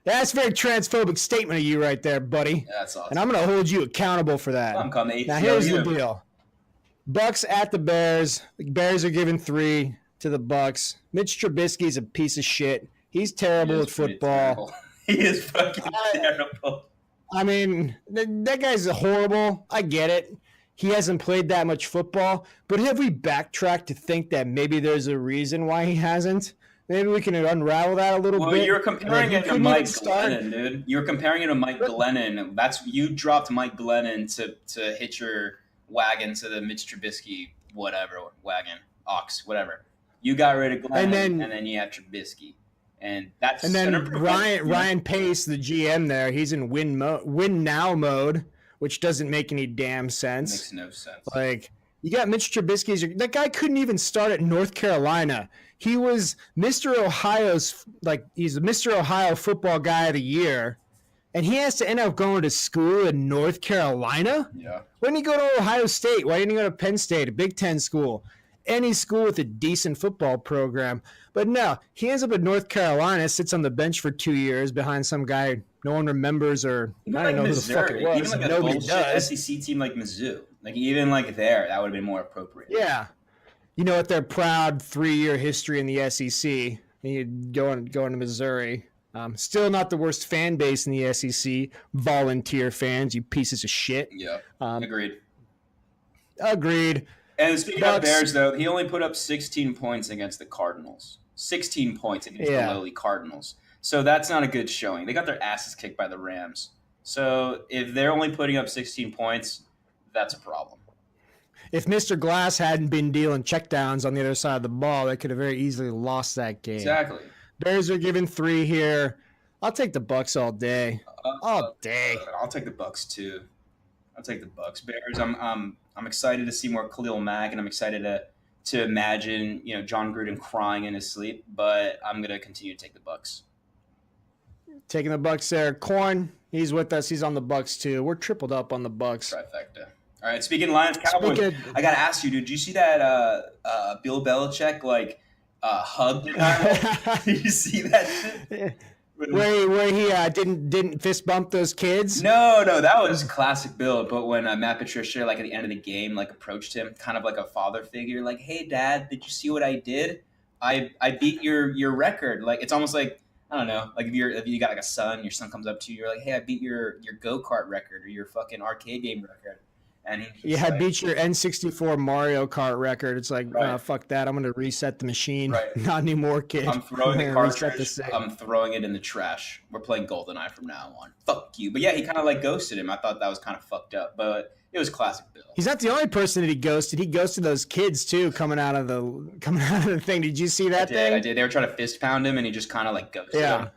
That's a very transphobic statement of you right there, buddy. Yeah, that's awesome. And I'm going to hold you accountable for that. I'm calling the ACLU. Now, here's the deal. Bucks at the Bears. The Bears are giving 3 to the Bucks. Mitch Trubisky's a piece of shit. He's terrible at football. He is fucking terrible. I mean, that guy's horrible. I get it. He hasn't played that much football. But have we backtracked to think that maybe there's a reason why he hasn't? Maybe we can unravel that a little bit. Well, you're comparing it to Mike Glennon, dude. You're comparing it to Mike Glennon. You dropped Mike Glennon to hitch your wagon to the Mitch Trubisky wagon, ox, whatever. You got rid of Glennon, and then you have Trubisky. And then Ryan Pace, the GM there, he's in win now mode, which doesn't make any damn sense. Makes no sense. Like, you got Mitch Trubisky. That guy couldn't even start at North Carolina. He was he's the Mr. Ohio football guy of the year, and he has to end up going to school in North Carolina? Yeah. Why didn't he go to Ohio State? Why didn't he go to Penn State, a Big Ten school? Any school with a decent football program. But no, he ends up at North Carolina, sits on the bench for 2 years behind some guy no one remembers, or I don't know who the fuck it was. Even like nobody does. SEC team like Mizzou. Like even like there, that would have been more appropriate. Yeah. You know, with their proud 3-year history in the SEC, and you going to Missouri. Still not the worst fan base in the SEC. Volunteer fans, you pieces of shit. Yeah, agreed. Agreed. And speaking of Bears, though, he only put up 16 points against the Cardinals. 16 points against the lowly Cardinals. So that's not a good showing. They got their asses kicked by the Rams. So if they're only putting up 16 points, that's a problem. If Mr. Glass hadn't been dealing checkdowns on the other side of the ball, they could have very easily lost that game. Exactly. Bears are giving 3 here. I'll take the Bucks all day. All day. I'll take the Bucks too. I'll take the Bucks. Bears. I'm excited to see more Khalil Mack, and I'm excited to imagine John Gruden crying in his sleep. But I'm gonna continue to take the Bucks. Taking the Bucks there. Coin. He's with us. He's on the Bucks too. We're tripled up on the Bucks. Trifecta. All right, speaking of Lions Cowboys, I gotta ask you, dude. Did you see that Bill Belichick hug tonight? Did you see that shit? Where he didn't fist bump those kids? No, that was classic Bill. But when Matt Patricia, at the end of the game, approached him, kind of like a father figure, like, "Hey, Dad, did you see what I did? I beat your record." It's almost like, I don't know, if you got a son, your son comes up to you, you're like, "Hey, I beat your go-kart record or your fucking arcade game record." And I beat your N64 Mario Kart record. It's like, right. Fuck that. I'm going to reset the machine. Right. Not anymore, kid. I'm throwing the cartridge. I'm throwing it in the trash. We're playing GoldenEye from now on. Fuck you. But yeah, he kind of ghosted him. I thought that was kind of fucked up, but it was classic Bill. He's not the only person that he ghosted. He ghosted those kids too, coming out of the thing. Did you see that thing? I did. They were trying to fist pound him, and he just kind of ghosted him.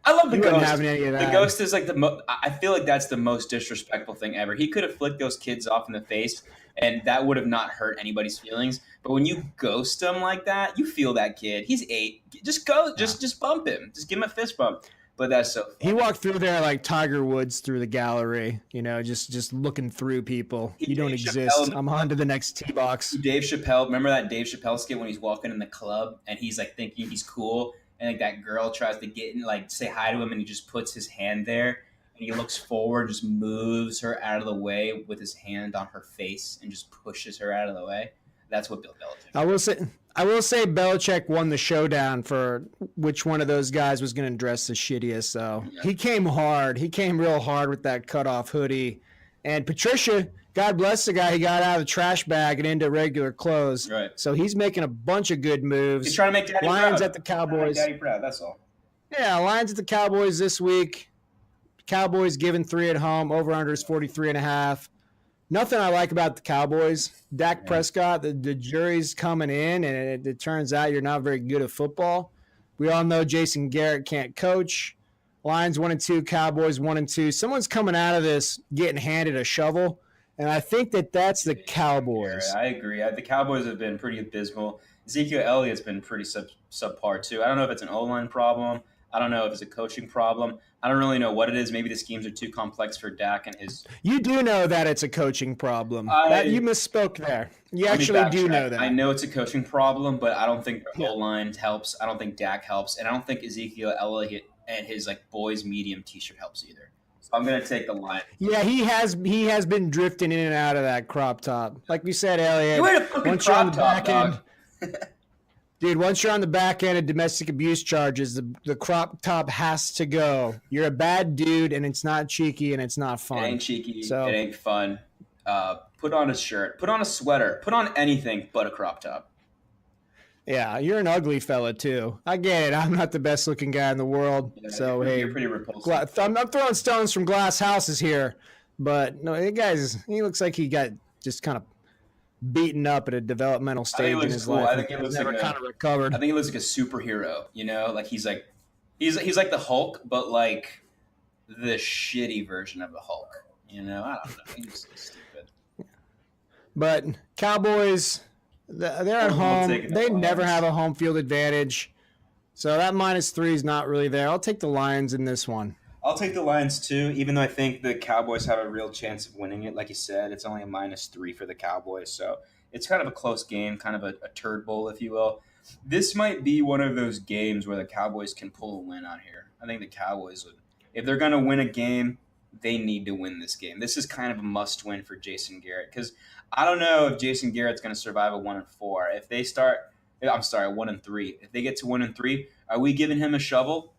I love the ghost. The ghost is I feel like that's the most disrespectful thing ever. He could have flicked those kids off in the face, and that would have not hurt anybody's feelings. But when you ghost him like that, you feel that kid. He's 8. Just go. Just bump him. Just give him a fist bump. But that's so funny. He walked through there like Tiger Woods through the gallery, just looking through people. You don't exist. I'm on to the next tee box. Dave Chappelle. Remember that Dave Chappelle skit when he's walking in the club and he's thinking he's cool? And that girl tries to get in, say hi to him, and he just puts his hand there, and he looks forward, just moves her out of the way with his hand on her face, and just pushes her out of the way. That's what Bill Belichick did. I will say Belichick won the showdown for which one of those guys was going to dress the shittiest. So He came hard. He came real hard with that cutoff hoodie, and Patricia. God bless the guy. He got out of the trash bag and into regular clothes. Right. So he's making a bunch of good moves. He's trying to make Daddy Lions proud. At the Cowboys. Daddy proud. That's all. Yeah, Lions at the Cowboys this week. Cowboys giving 3 at home. Over/under is 43.5. Nothing I like about the Cowboys. Dak Prescott, the jury's coming in, and it turns out you're not very good at football. We all know Jason Garrett can't coach. Lions 1-2, Cowboys 1-2. Someone's coming out of this getting handed a shovel. And I think that's the Cowboys. I agree. The Cowboys have been pretty abysmal. Ezekiel Elliott's been pretty subpar, too. I don't know if it's an O-line problem. I don't know if it's a coaching problem. I don't really know what it is. Maybe the schemes are too complex for Dak and his... You do know that it's a coaching problem. You misspoke there. You actually do know that. I know it's a coaching problem, but I don't think the O-line helps. I don't think Dak helps. And I don't think Ezekiel Elliott and his boys medium T-shirt helps either. I'm going to take the line. Yeah, he has been drifting in and out of that crop top. Like we said, Elliot. You wear a fucking crop top, dog. Dude, once you're on the back end of domestic abuse charges, the crop top has to go. You're a bad dude, and it's not cheeky, and it's not fun. It ain't cheeky. It ain't fun. Put on a shirt. Put on a sweater. Put on anything but a crop top. Yeah, you're an ugly fella too. I get it. I'm not the best looking guy in the world. Yeah, so you're pretty repulsive. I'm throwing stones from glass houses here, but no, he looks like he got just kind of beaten up at a developmental stage in his life. I think he looks never kind of recovered. I think he looks like a superhero. He's like the Hulk, but like the shitty version of the Hulk. I don't know. He's so stupid. But Cowboys. They're at home. They never have a home field advantage. So that -3 is not really there. I'll take the Lions in this one. I'll take the Lions too, even though I think the Cowboys have a real chance of winning it. Like you said, it's only a -3 for the Cowboys. So it's kind of a close game, kind of a turd bowl, if you will. This might be one of those games where the Cowboys can pull a win on here. I think the Cowboys would. If they're going to win a game, they need to win this game. This is kind of a must-win for Jason Garrett because I don't know if Jason Garrett's going to survive a 1-4. If they start, 1-3. If they get to 1-3, are we giving him a shovel?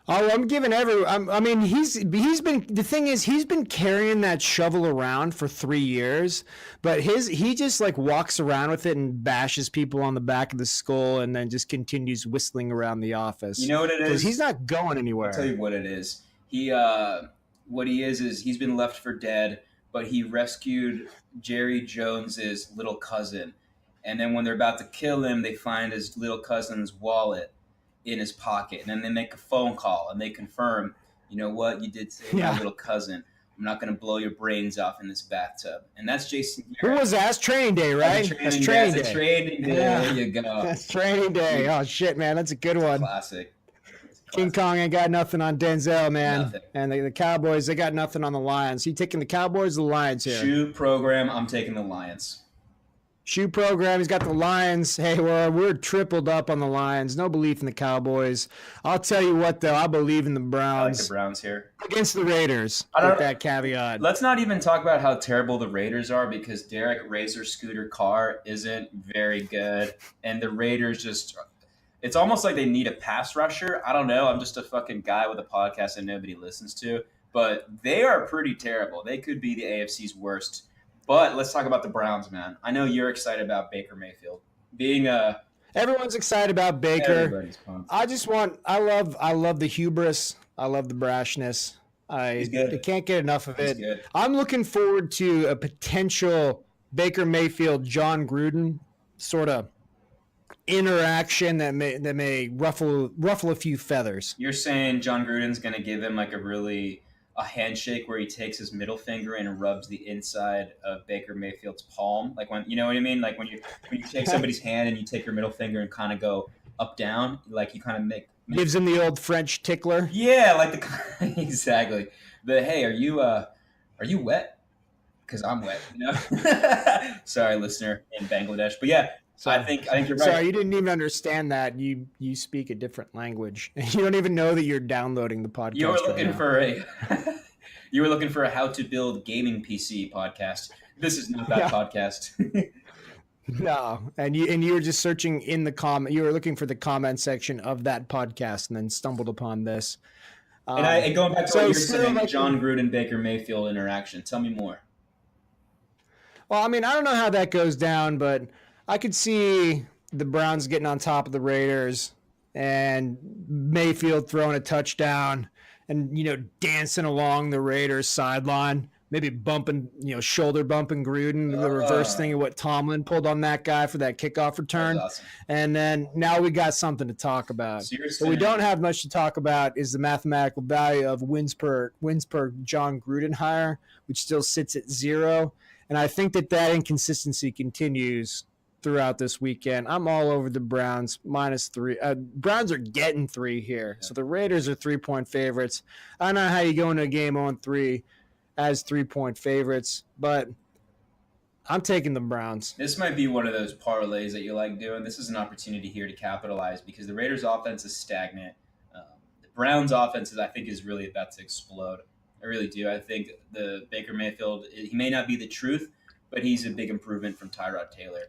Oh, I'm giving he's been, the thing is, he's been carrying that shovel around for 3 years, but he just walks around with it and bashes people on the back of the skull and then just continues whistling around the office. You know what it is? Because he's not going anywhere. I'll tell you what it is. What he is he's been left for dead, but he rescued Jerry Jones's little cousin. And then when they're about to kill him, they find his little cousin's wallet in his pocket. And then they make a phone call and they confirm, you know what, you did save my little cousin. I'm not going to blow your brains off in this bathtub. And that's Jason Garrett. Who was that? That's training day, right? That's training day. Yeah. There you go. That's training day. Oh, shit, man. That's a good one. Classic. King Kong ain't got nothing on Denzel, man. Nothing. And the Cowboys, they got nothing on the Lions. You taking the Cowboys or the Lions here? Shoe program, I'm taking the Lions. Shoe program, he's got the Lions. Hey, well, we're tripled up on the Lions. No belief in the Cowboys. I'll tell you what, though, I believe in the Browns. I like the Browns here. Against the Raiders, with that caveat. Let's not even talk about how terrible the Raiders are because Derek Razor Scooter Carr isn't very good. And the Raiders just – it's almost like they need a pass rusher. I don't know. I'm just a fucking guy with a podcast that nobody listens to. But they are pretty terrible. They could be the AFC's worst. But let's talk about the Browns, man. I know you're excited about Baker Mayfield. Everyone's excited about Baker. Everybody's pumped. I love the hubris. I love the brashness. I can't get enough of it. Good. I'm looking forward to a potential Baker Mayfield, John Gruden sort of interaction that may ruffle a few feathers. You're saying John Gruden's going to give him like a handshake where he takes his middle finger and rubs the inside of Baker Mayfield's palm, like when you know what I mean, like when you take somebody's hand and you take your middle finger and kind of go up down, like you kind of make gives him the old French tickler. Yeah, like the exactly. The hey, are you wet? Because I'm wet. You know. Sorry, listener in Bangladesh, but yeah. So I think you're right. Sorry, you didn't even understand that. You speak a different language. You don't even know that you're downloading the podcast. You were looking for a how to build gaming PC podcast. This is not that podcast. No, and you were just searching in the comment. You were looking for the comment section of that podcast, and then stumbled upon this. And going back to what you're saying, John Gruden Baker Mayfield interaction. Tell me more. Well, I mean, I don't know how that goes down, but I could see the Browns getting on top of the Raiders and Mayfield throwing a touchdown and, dancing along the Raiders sideline, maybe bumping, shoulder bumping Gruden, the reverse thing of what Tomlin pulled on that guy for that kickoff return. Awesome. And then now we got something to talk about. What we don't have much to talk about is the mathematical value of wins per John Gruden hire, which still sits at 0. And I think that inconsistency continues throughout this weekend. I'm all over the Browns -3. Browns are getting 3 here. So the Raiders are 3-point favorites. I don't know how you go into a game on 3 as 3-point favorites, but I'm taking the Browns. This might be one of those parlays that you like doing. This is an opportunity here to capitalize because the Raiders offense is stagnant. The Browns offense I think is really about to explode. I really do. I think the Baker Mayfield, he may not be the truth, but he's a big improvement from Tyrod Taylor.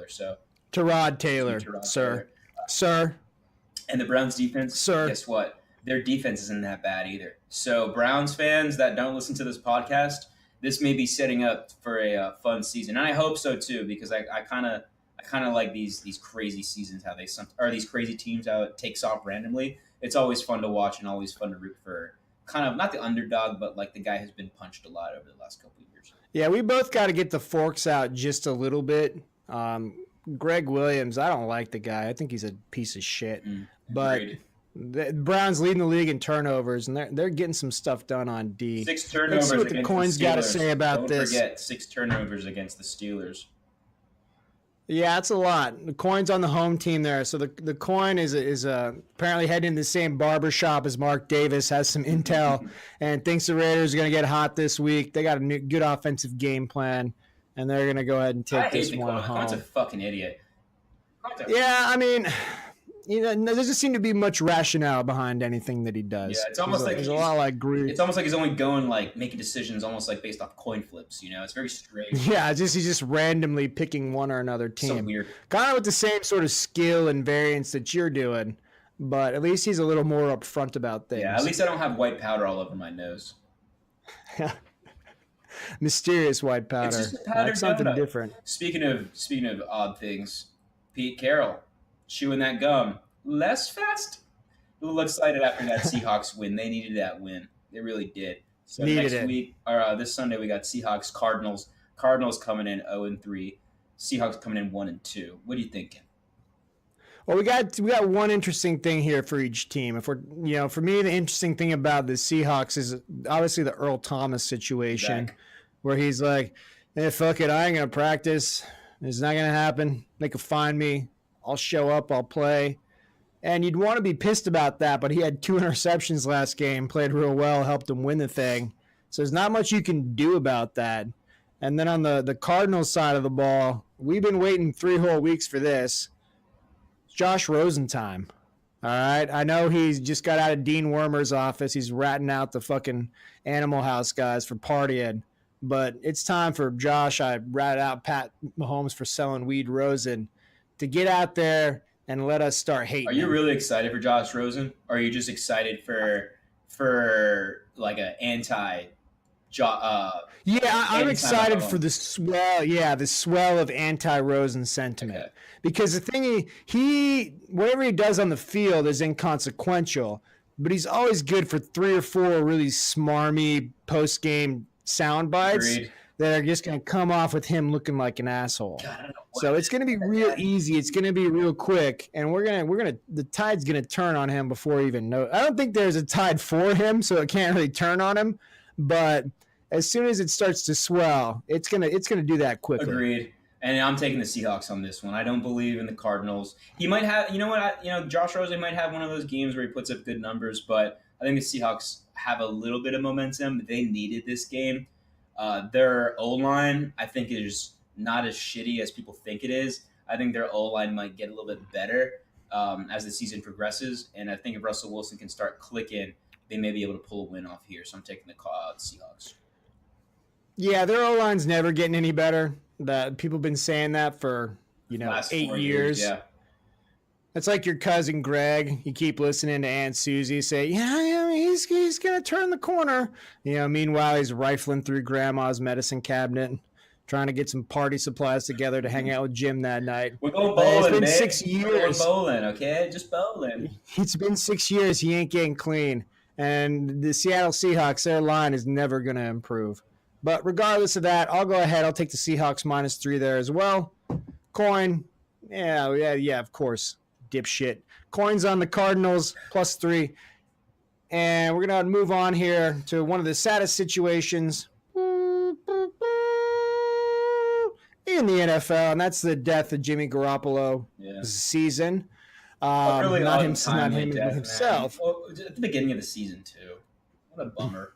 So Tyrod Taylor, sir. And the Browns defense, sir. Guess what? Their defense isn't that bad either. So Browns fans that don't listen to this podcast, this may be setting up for a fun season, and I hope so too because I kind of like these crazy seasons these crazy teams how it takes off randomly. It's always fun to watch and always fun to root for. Kind of not the underdog, but like the guy who's been punched a lot over the last couple of years. Yeah, we both got to get the forks out just a little bit. Greg Williams, I don't like the guy. I think he's a piece of shit. But the Browns leading the league in turnovers, and they're getting some stuff done on D. 6 turnovers. Let's see what the Coin's got to say about this. Don't forget 6 turnovers against the Steelers. Yeah, that's a lot. The Coin's on the home team there. So the Coin is apparently heading in the same barber shop as Mark Davis, has some intel, and thinks the Raiders are going to get hot this week. They got a good offensive game plan, and they're going to go ahead and take this one home. Coin's a fucking idiot. Yeah, I mean, there doesn't seem to be much rationale behind anything that he does. Yeah, it's almost like there's a lot like Gruden. It's almost like he's only going making decisions almost like based off coin flips. It's very strange. Yeah, he's just randomly picking one or another team. So weird. Kind of with the same sort of skill and variance that you're doing, but at least he's a little more upfront about things. Yeah, at least I don't have white powder all over my nose. Mysterious white powder. It's just a powder That's something different. Speaking of odd things, Pete Carroll chewing that gum less fast. A little excited after that Seahawks win. They needed that win. They really did. So this Sunday we got Seahawks Cardinals. Cardinals coming in 0-3. Seahawks coming in 1-2. What are you thinking? Well, we got one interesting thing here for each team. If for me, the interesting thing about the Seahawks is obviously the Earl Thomas situation, where he's like, "Hey, fuck it, I ain't gonna practice. It's not gonna happen. They can find me. I'll show up. I'll play." And you'd want to be pissed about that, but he had 2 interceptions last game, played real well, helped him win the thing. So there's not much you can do about that. And then on the Cardinals side of the ball, we've been waiting 3 whole weeks for this. It's Josh Rosen time. All right. I know he's just got out of Dean Wormer's office. He's ratting out the fucking Animal House guys for partying. But it's time for Josh. I ratted out Pat Mahomes for selling weed, Rosen, to get out there and let us start hating. Are you really excited for Josh Rosen? Or are you just excited for like an anti? I'm excited for the swell. Yeah, the swell of anti-Rosen sentiment. Okay. Because the thing he whatever he does on the field is inconsequential, but he's always good for 3 or 4 really smarmy post-game sound bites Agreed. that are just going to come off with him looking like an asshole. God, I don't know So it's going to be real easy. It's going to be real quick, and the tide's going to turn on him before he even know. I don't think there's a tide for him, so it can't really turn on him. But as soon as it starts to swell, it's gonna do that quickly. Agreed. And I'm taking the Seahawks on this one. I don't believe in the Cardinals. He might have, Josh Rosen might have one of those games where he puts up good numbers, but I think the Seahawks have a little bit of momentum. They needed this game. Their O-line, I think, is not as shitty as people think it is. I think their O-line might get a little bit better as the season progresses, and I think if Russell Wilson can start clicking, they may be able to pull a win off here. So I'm taking the Seahawks. Yeah, their O-line's never getting any better. That people have been saying that for Last 8 4 years. Yeah. It's like your cousin Greg. You keep listening to Aunt Susie say, he's gonna turn the corner. Meanwhile he's rifling through Grandma's medicine cabinet, trying to get some party supplies together to hang out with Jim that night. We're going bowling, It's been babe. 6 years. We're going bowling, okay? Just bowling. It's been 6 years. He ain't getting clean. And the Seattle Seahawks, their line is never going to improve. But regardless of that, I'll go ahead. I'll take the Seahawks -3 there as well. Coin. Yeah, of course. Dipshit. Coin's on the Cardinals +3. And we're going to move on here to one of the saddest situations in the NFL, and that's the death of Jimmy Garoppolo's season. Not himself. Well, at the beginning of the season, too. What a bummer.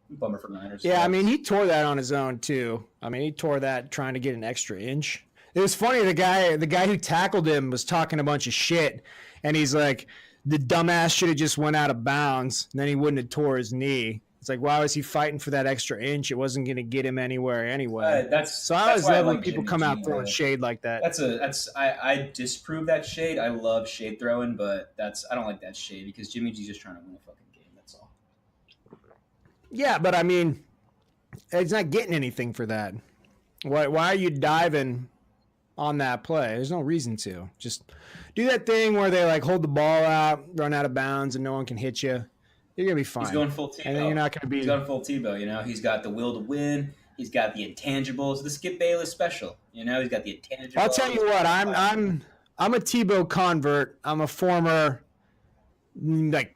Bummer for Niners. Yeah, I mean, he tore that on his own, too. I mean, he tore that trying to get an extra inch. It was funny. The guy who tackled him was talking a bunch of shit, and he's like, the dumbass should have just went out of bounds, and then he wouldn't have tore his knee. It's like, why was he fighting for that extra inch? It wasn't going to get him anywhere anyway. So I always love when people come out throwing shade like that. I disprove that shade. I love shade throwing, but I don't like that shade because Jimmy G's just trying to win a fucking game. That's all. Yeah, but I mean, it's not getting anything for that. Why are you diving on that play? There's no reason to. Just do that thing where they like hold the ball out, run out of bounds, and no one can hit you. You're going to be fine. He's going full Tebow. And then you're not going to be... He's going full Tebow, He's got the will to win. He's got the intangibles. The Skip Bayless special, He's got the intangibles. I'll tell you what. I'm a Tebow convert. I'm a former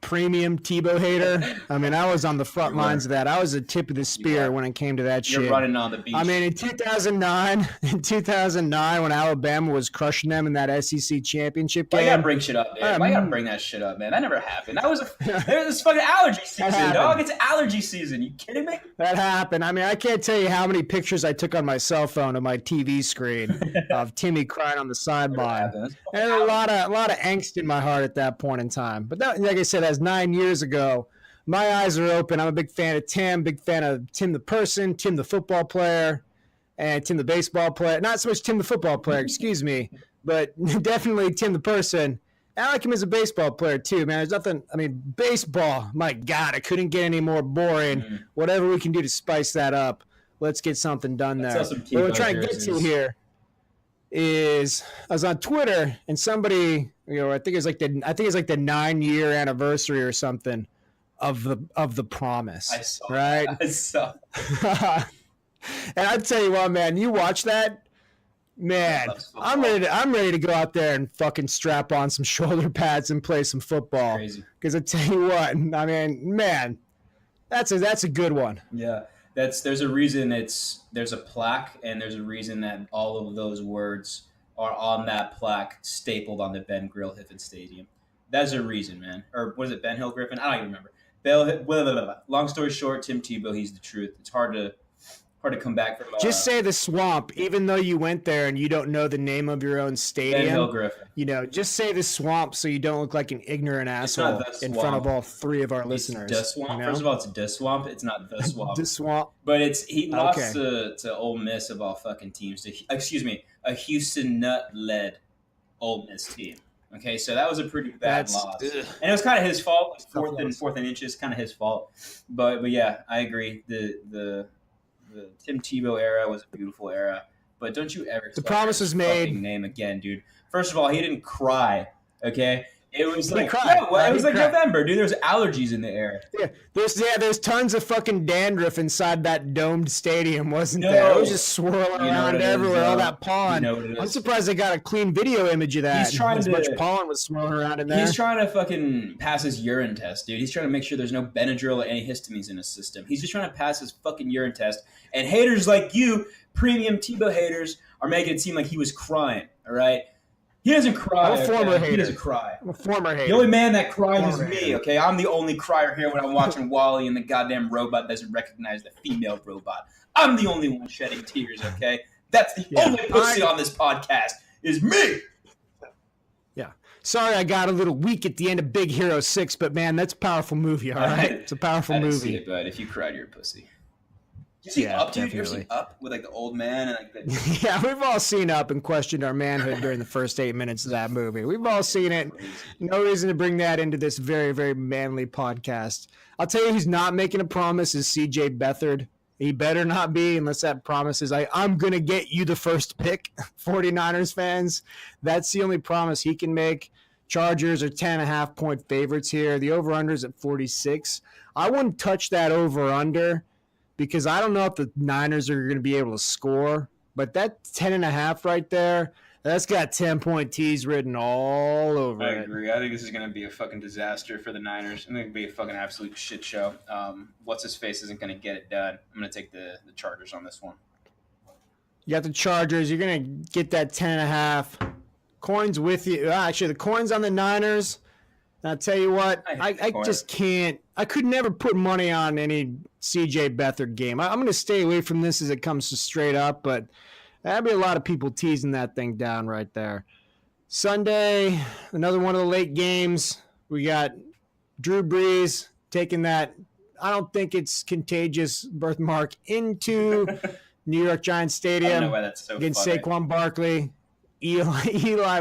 premium Tebow hater. I mean, I was on the front lines of that. I was the tip of the spear when it came to that shit. You're running on the beach. I mean, in 2009, when Alabama was crushing them in that SEC championship game. Why you gotta bring shit up, man? Why you gotta bring that shit up, man? That never happened. That was this fucking allergy season, dog. It's allergy season. You kidding me? That happened. I mean, I can't tell you how many pictures I took on my cell phone of my TV screen of Timmy crying on the sideline. And a lot of angst in my heart at that point in time. But that, like I said, that's 9 years ago. My eyes are open. I'm a big fan of Tim, big fan of Tim the person, Tim the football player, and Tim the baseball player. Not so much Tim the football player, excuse me, but definitely Tim the person. I like him as a baseball player too, man. There's nothing, I mean, baseball, my God, it couldn't get any more boring. Mm-hmm. Whatever we can do to spice that up, let's get something done there. What we're trying to get to here is I was on Twitter and somebody, I think it's like the 9-year anniversary or something of the promise. I saw right? That. I saw. And I'd tell you what, man, you watch that, man, I'm ready to go out there and fucking strap on some shoulder pads and play some football. Crazy. Because I tell you what, I mean, man, that's a good one. Yeah. There's a reason there's a plaque, and there's a reason that all of those words are on that plaque stapled on the Ben Grill Hiffen Stadium. That's a reason, man. Or was it Ben Hill Griffin? I don't even remember. Blah, blah, blah, blah. Long story short, Tim Tebow, he's the truth. It's hard to come back from. Just say the Swamp, even though you went there and you don't know the name of your own stadium. Ben Hill Griffin. Just say the Swamp so you don't look like an ignorant asshole in front of all three of our listeners. The Swamp. First of all, it's the Swamp. It's not the Swamp. The Swamp. But he lost to Ole Miss of all fucking teams. A Houston Nut-led Ole Miss team. Okay, so that was a pretty bad loss, and it was kind of his fault. Fourth and inches, kind of his fault. But yeah, I agree. The Tim Tebow era was a beautiful era, but don't you ever the promise was made name again, dude. First of all, he didn't cry. Okay, it was like November, dude. There's allergies in the air. There's tons of fucking dandruff inside that domed stadium, wasn't there? It was just swirling around everywhere, all that pollen. I'm surprised they got a clean video image of that. Much pollen was swirling around in there. He's trying to fucking pass his urine test, dude. He's trying to make sure there's no Benadryl or antihistamines in his system. He's just trying to pass his fucking urine test. And haters like you, premium Tebow haters, are making it seem like he was crying. All right. He doesn't cry. I'm a former hater. He doesn't cry. I'm a former hater. The only man that cries is me, okay? I'm the only crier here when I'm watching Wally and the goddamn robot doesn't recognize the female robot. I'm the only one shedding tears, okay? That's the only pussy on this podcast is me. Yeah. Sorry I got a little weak at the end of Big Hero 6, but man, that's a powerful movie, all right? It's a powerful movie. See it, but if you cried, you're a pussy. You see Up, dude? You ever seen Up with like the old man and like the... Yeah, we've all seen Up and questioned our manhood during the first 8 minutes of that movie. We've all seen it. No reason to bring that into this very, very manly podcast. I'll tell you who's not making a promise is CJ Beathard. He better not be unless that promise is I'm going to get you the first pick, 49ers fans. That's the only promise he can make. Chargers are 10.5-point favorites here. The over-under is at 46. I wouldn't touch that over-under, because I don't know if the Niners are going to be able to score. But that 10.5 right there, that's got 10-point T's written all over it. I agree. I think this is going to be a fucking disaster for the Niners. I think it'll be a fucking absolute shit show. What's-his-face isn't going to get it done. I'm going to take the Chargers on this one. You got the Chargers. You're going to get that 10.5. Coin's with you. Actually, the coin's on the Niners. And I'll tell you what, I just can't. I could never put money on any CJ Beathard game. I'm going to stay away from this as it comes to straight up, but that'd be a lot of people teasing that thing down right there. Sunday, another one of the late games. We got Drew Brees taking that, I don't think it's contagious, birthmark into New York Giants Stadium. I don't know why that's so against funny. Saquon Barkley. Eli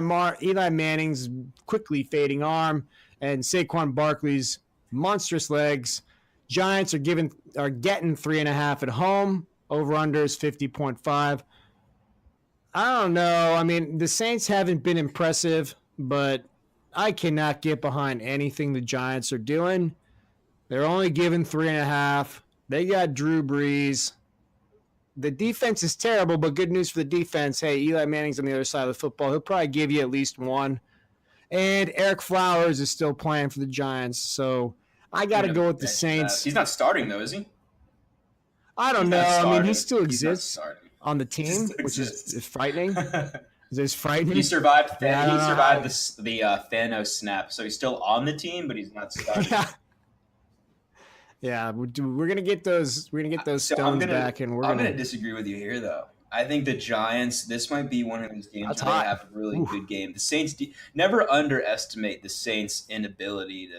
Manning's quickly fading arm, and Saquon Barkley's monstrous legs. Giants are getting 3.5 at home. Over-under is 50.5. I don't know. I mean, the Saints haven't been impressive, but I cannot get behind anything the Giants are doing. They're only given 3.5. They got Drew Brees. The defense is terrible, but good news for the defense. Hey, Eli Manning's on the other side of the football. He'll probably give you at least one. And Eric Flowers is still playing for the Giants, so I got to go with the Saints. He's not starting, though, is he? I don't know. I mean, he still exists on the team, which is frightening. Is frightening? He survived. He survived the Thanos snap, so he's still on the team, but he's not starting. Yeah, we're gonna get those. We're gonna get those stones back, and I'm gonna disagree with you here, though. I think the Giants. This might be one of those games where they have a really good game. The Saints never underestimate the Saints' inability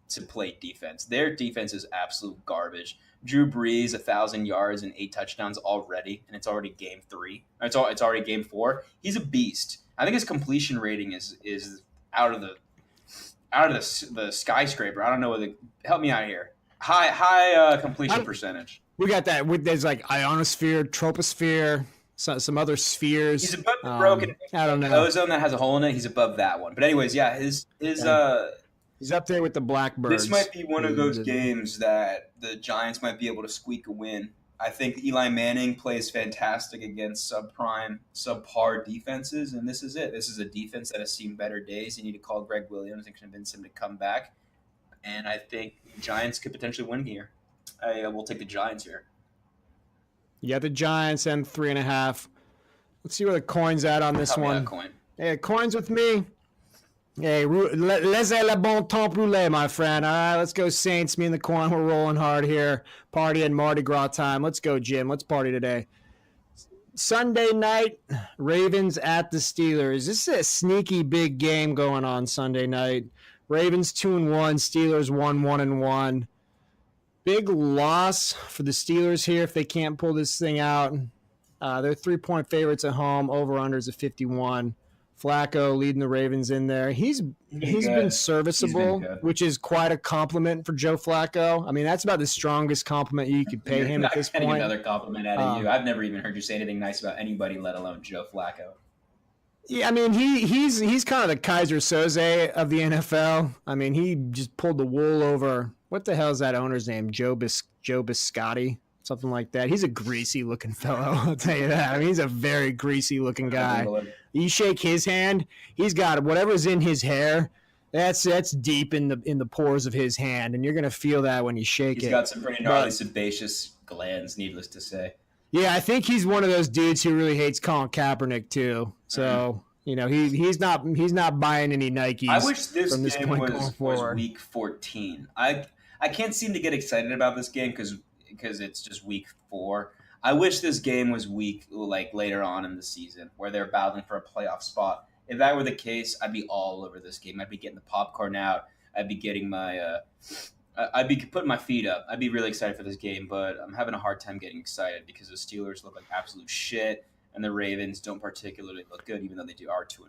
to play defense. Their defense is absolute garbage. Drew Brees 1,000 yards and 8 touchdowns already, and it's already game 3. It's already game 4. He's a beast. I think his completion rating is out of the skyscraper. I don't know help me out here. High completion percentage. We got that. There's like ionosphere, troposphere, some other spheres. He's above the broken ozone that has a hole in it. He's above that one. But anyways, yeah, he's up there with the Blackbirds. This might be one of those games that the Giants might be able to squeak a win. I think Eli Manning plays fantastic against subpar defenses, and this is it. This is a defense that has seen better days. You need to call Greg Williams and convince him to come back. And I think the Giants could potentially win here. We'll take the Giants here. Yeah, the Giants and 3.5. Let's see where the coin's at on this one. Coin. Yeah, coin's with me. Hey, laissez le bon temps rouler, my friend. All right, let's go Saints. Me and the Coin, we're rolling hard here. Party and Mardi Gras time. Let's go, Jim. Let's party today. Sunday night, Ravens at the Steelers. This is a sneaky big game going on Sunday night. Ravens 2-1, Steelers 1-1. Big loss for the Steelers here if they can't pull this thing out. They're 3-point favorites at home. Over-unders at 51. Flacco leading the Ravens in there. He's been serviceable, which is quite a compliment for Joe Flacco. I mean, that's about the strongest compliment you could pay him at this point. Another compliment out of you. I've never even heard you say anything nice about anybody, let alone Joe Flacco. Yeah, I mean, he's kind of the Kaiser Soze of the NFL. I mean, he just pulled the wool over. What the hell is that owner's name? Joe Biscotti? Something like that. He's a greasy-looking fellow, I'll tell you that. I mean, he's a very greasy-looking guy. You shake his hand, he's got whatever's in his hair. That's deep in the pores of his hand, and you're gonna feel that when you shake it. He's got some pretty gnarly sebaceous glands, needless to say. Yeah, I think he's one of those dudes who really hates Colin Kaepernick too. So he's not buying any Nikes. I wish this from this game point was week 14. I can't seem to get excited about this game because it's just week 4. I wish this game was later on in the season where they're battling for a playoff spot. If that were the case, I'd be all over this game. I'd be getting the popcorn out. I'd be getting I'd be putting my feet up. I'd be really excited for this game, but I'm having a hard time getting excited because the Steelers look like absolute shit and the Ravens don't particularly look good, even though they are 2-1.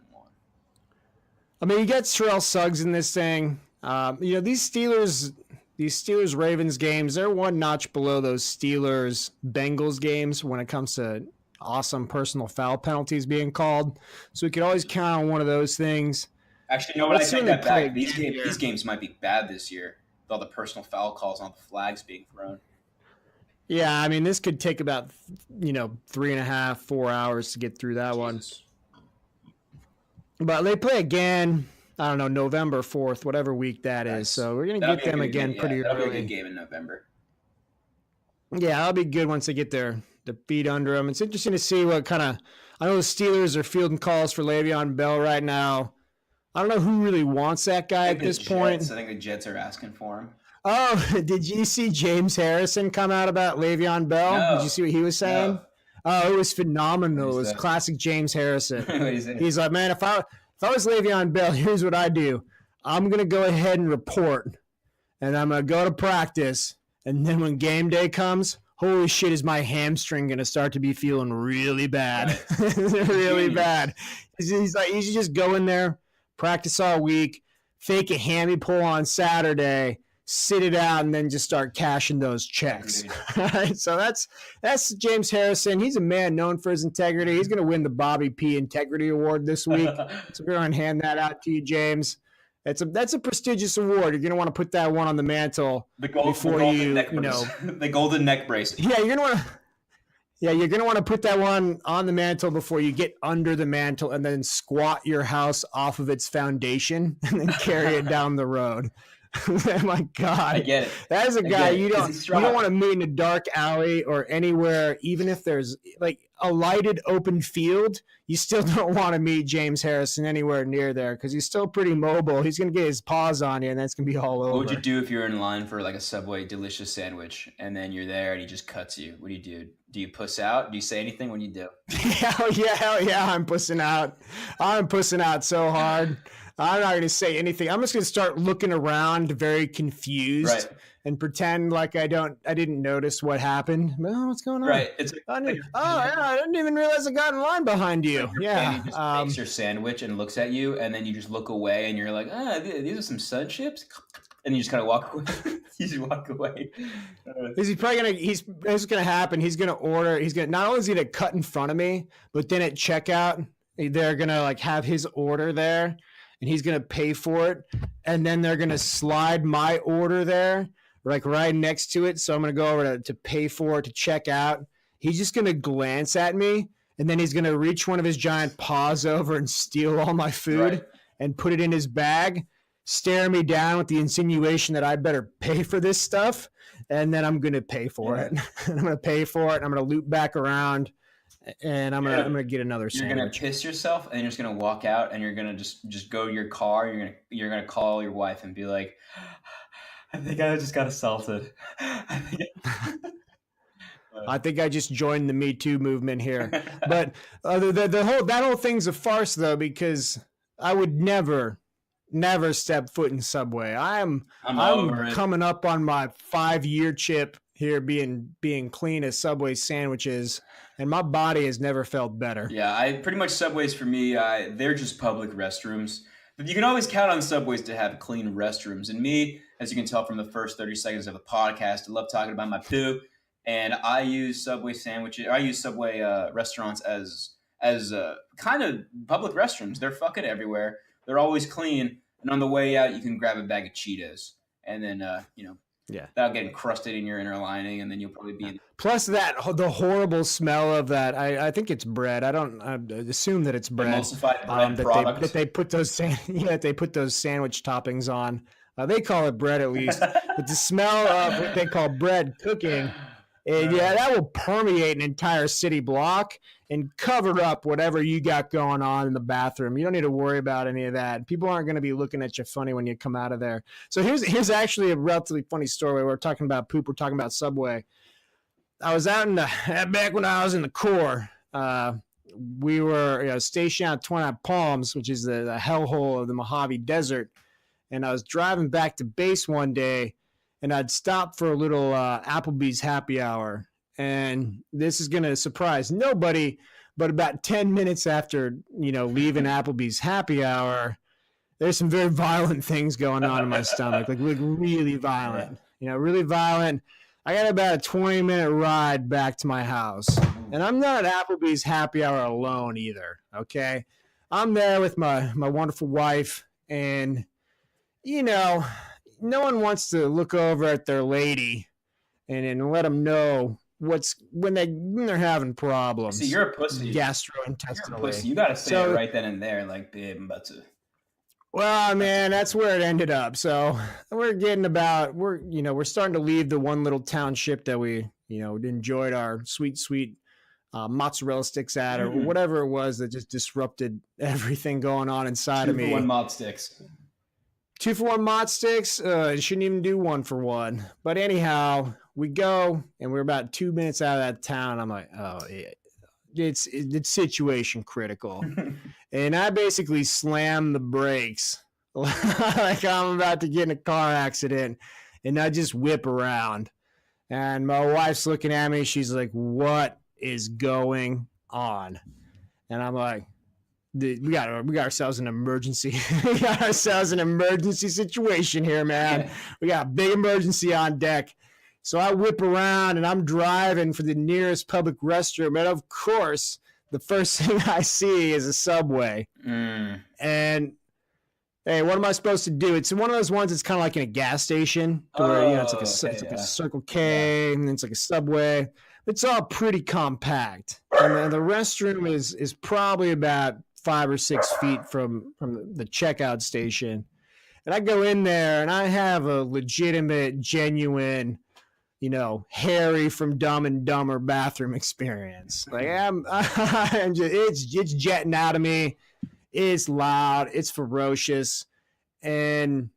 I mean, you got Terrell Suggs in this thing. These Steelers-Ravens games, they're one notch below those Steelers-Bengals games when it comes to awesome personal foul penalties being called. So we could always count on one of those things. Actually, no, I take that back. These games might be bad this year with all the personal foul calls and all the flags being thrown. Yeah, I mean, this could take about 3.5, 4 hours to get through that one. But they play again. I don't know, November 4th, whatever week that is. So we're going to get them again pretty early. That'll be a good game in November. Yeah, that'll be good once they get their feet under them. It's interesting to see what kind of – I know the Steelers are fielding calls for Le'Veon Bell right now. I don't know who really wants that guy at this point. I think the Jets are asking for him. Oh, did you see James Harrison come out about Le'Veon Bell? No. Did you see what he was saying? No. Oh, it was phenomenal. It was classic James Harrison. He's like, man, if I was Le'Veon Bell, here's what I do. I'm going to go ahead and report, and I'm going to go to practice, and then when game day comes, holy shit, is my hamstring going to start to be feeling really bad. Really bad. He's like, you should just go in there, practice all week, fake a hammy pull on Saturday, sit it out, and then just start cashing those checks. Right? So that's James Harrison. He's a man known for his integrity. He's going to win the Bobby P. Integrity Award this week. So we're going to hand that out to you, James. That's a prestigious award. You're going to want to put that one on the mantle the golden neck brace. Yeah, you're going to want to put that one on the mantle before you get under the mantle and then squat your house off of its foundation and then carry it down the road. Oh my God. I get it. That is a guy you don't want to meet in a dark alley or anywhere, even if there's like a lighted open field. You still don't want to meet James Harrison anywhere near there because he's still pretty mobile. He's going to get his paws on you, and that's going to be all over. What would you do if you're in line for like a Subway delicious sandwich, and then you're there and he just cuts you? What do you do? Do you puss out? Do you say anything when you do? Hell yeah, I'm pussing out. I'm pussing out so hard. I'm not going to say anything. I'm just going to start looking around very confused and pretend like I didn't notice what happened. Oh, what's going on? Right. I didn't even realize I got in line behind you. Yeah. Just takes your sandwich and looks at you, and then you just look away and you're like, these are some sun chips. And you just kind of walk away. You just walk away. He's going to happen. He's going to order. Not only is he going to cut in front of me, but then at checkout, they're going to like have his order there. And he's going to pay for it. And then they're going to slide my order there, like right next to it. So I'm going to go over to pay for it, to check out. He's just going to glance at me. And then he's going to reach one of his giant paws over and steal all my food and put it in his bag, stare me down with the insinuation that I better pay for this stuff. And then I'm going to pay for it. And I'm going to pay for it. And I'm going to loop back around. and I'm gonna get another You're sandwich. gonna piss yourself, and you're just gonna walk out, and you're gonna just go to your car. You're gonna call your wife and be like, "I think I just got assaulted." I think I just joined the Me Too movement here. But that whole thing's a farce, though, because I would never step foot in Subway. I'm coming up on my 5-year chip here, being clean as Subway sandwiches, and my body has never felt better. Yeah, I pretty much Subways for me. They're just public restrooms. But you can always count on Subways to have clean restrooms. And me, as you can tell from the first 30 seconds of the podcast, I love talking about my poo. And I use Subway sandwiches. I use Subway restaurants as kind of public restrooms. They're fucking everywhere. They're always clean. And on the way out, you can grab a bag of Cheetos, and then without getting crusted in your inner lining, and then you'll probably be. Plus the horrible smell of that. I think it's bread. I assume that it's bread. Emulsified bread product. That they put those they put those sandwich toppings on. They call it bread at least, but the smell of what they call bread cooking. That will permeate an entire city block and cover up whatever you got going on in the bathroom. You don't need to worry about any of that. People aren't going to be looking at you funny when you come out of there. So here's actually a relatively funny story. We're talking about poop. We're talking about Subway. I was out back when I was in the Corps. We were stationed at 29 Palms, which is the hellhole of the Mojave Desert. And I was driving back to base one day, and I'd stop for a little Applebee's happy hour. And this is going to surprise nobody, but about 10 minutes after, leaving Applebee's happy hour, there's some very violent things going on in my stomach, like really violent, really violent. I got about a 20-minute ride back to my house, and I'm not at Applebee's happy hour alone either, okay? I'm there with my wonderful wife, and, no one wants to look over at their lady and let them know when they're having problems. See, you're a pussy. Gastrointestinally. You're a pussy. You got to say it right then and there, like, babe, I'm about to. Well, man, that's where it ended up. So we're starting to leave the one little township that we, enjoyed our sweet mozzarella sticks at, or whatever it was that just disrupted everything going on inside of me. 2-for-1 mod sticks. 2-for-1 mod sticks. Shouldn't even do 1-for-1. But anyhow, we go, and we're about 2 minutes out of that town. I'm like, oh, yeah, it's situation critical. And I basically slam the brakes like I'm about to get in a car accident, and I just whip around. And my wife's looking at me. She's like, what is going on? And I'm like, we got ourselves an emergency. We got ourselves an emergency situation here, man. We got a big emergency on deck. So I whip around, and I'm driving for the nearest public restroom. And of course, the first thing I see is a Subway. And hey, what am I supposed to do? It's one of those ones that's kind of like in a gas station, where it's like a Circle K, and it's like a Subway. It's all pretty compact, and the restroom is probably about 5 or 6 feet from the checkout station. And I go in there, and I have a legitimate, genuine, Harry from Dumb and Dumber bathroom experience. Like it's jetting out of me. It's loud. It's ferocious. And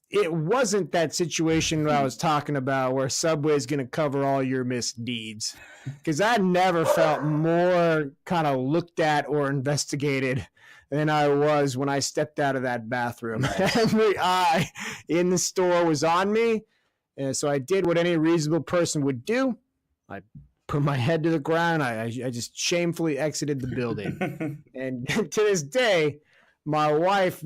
it wasn't that situation that I was talking about where Subway is going to cover all your misdeeds. Because I never felt more kind of looked at or investigated than I was when I stepped out of that bathroom. Every eye in the store was on me. And so I did what any reasonable person would do. I put my head to the ground. I just shamefully exited the building. And to this day, my wife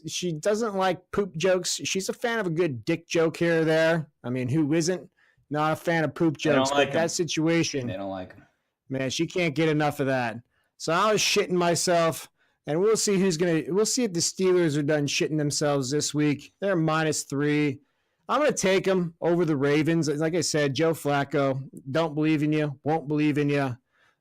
she doesn't like poop jokes. She's a fan of a good dick joke here or there. I mean, who isn't? Not a fan of poop jokes. But that situation, they don't like them. Man, she can't get enough of that. So I was shitting myself, and we'll see we'll see if the Steelers are done shitting themselves this week. They're -3. I'm going to take them over the Ravens. Like I said, Joe Flacco, don't believe in you, won't believe in you.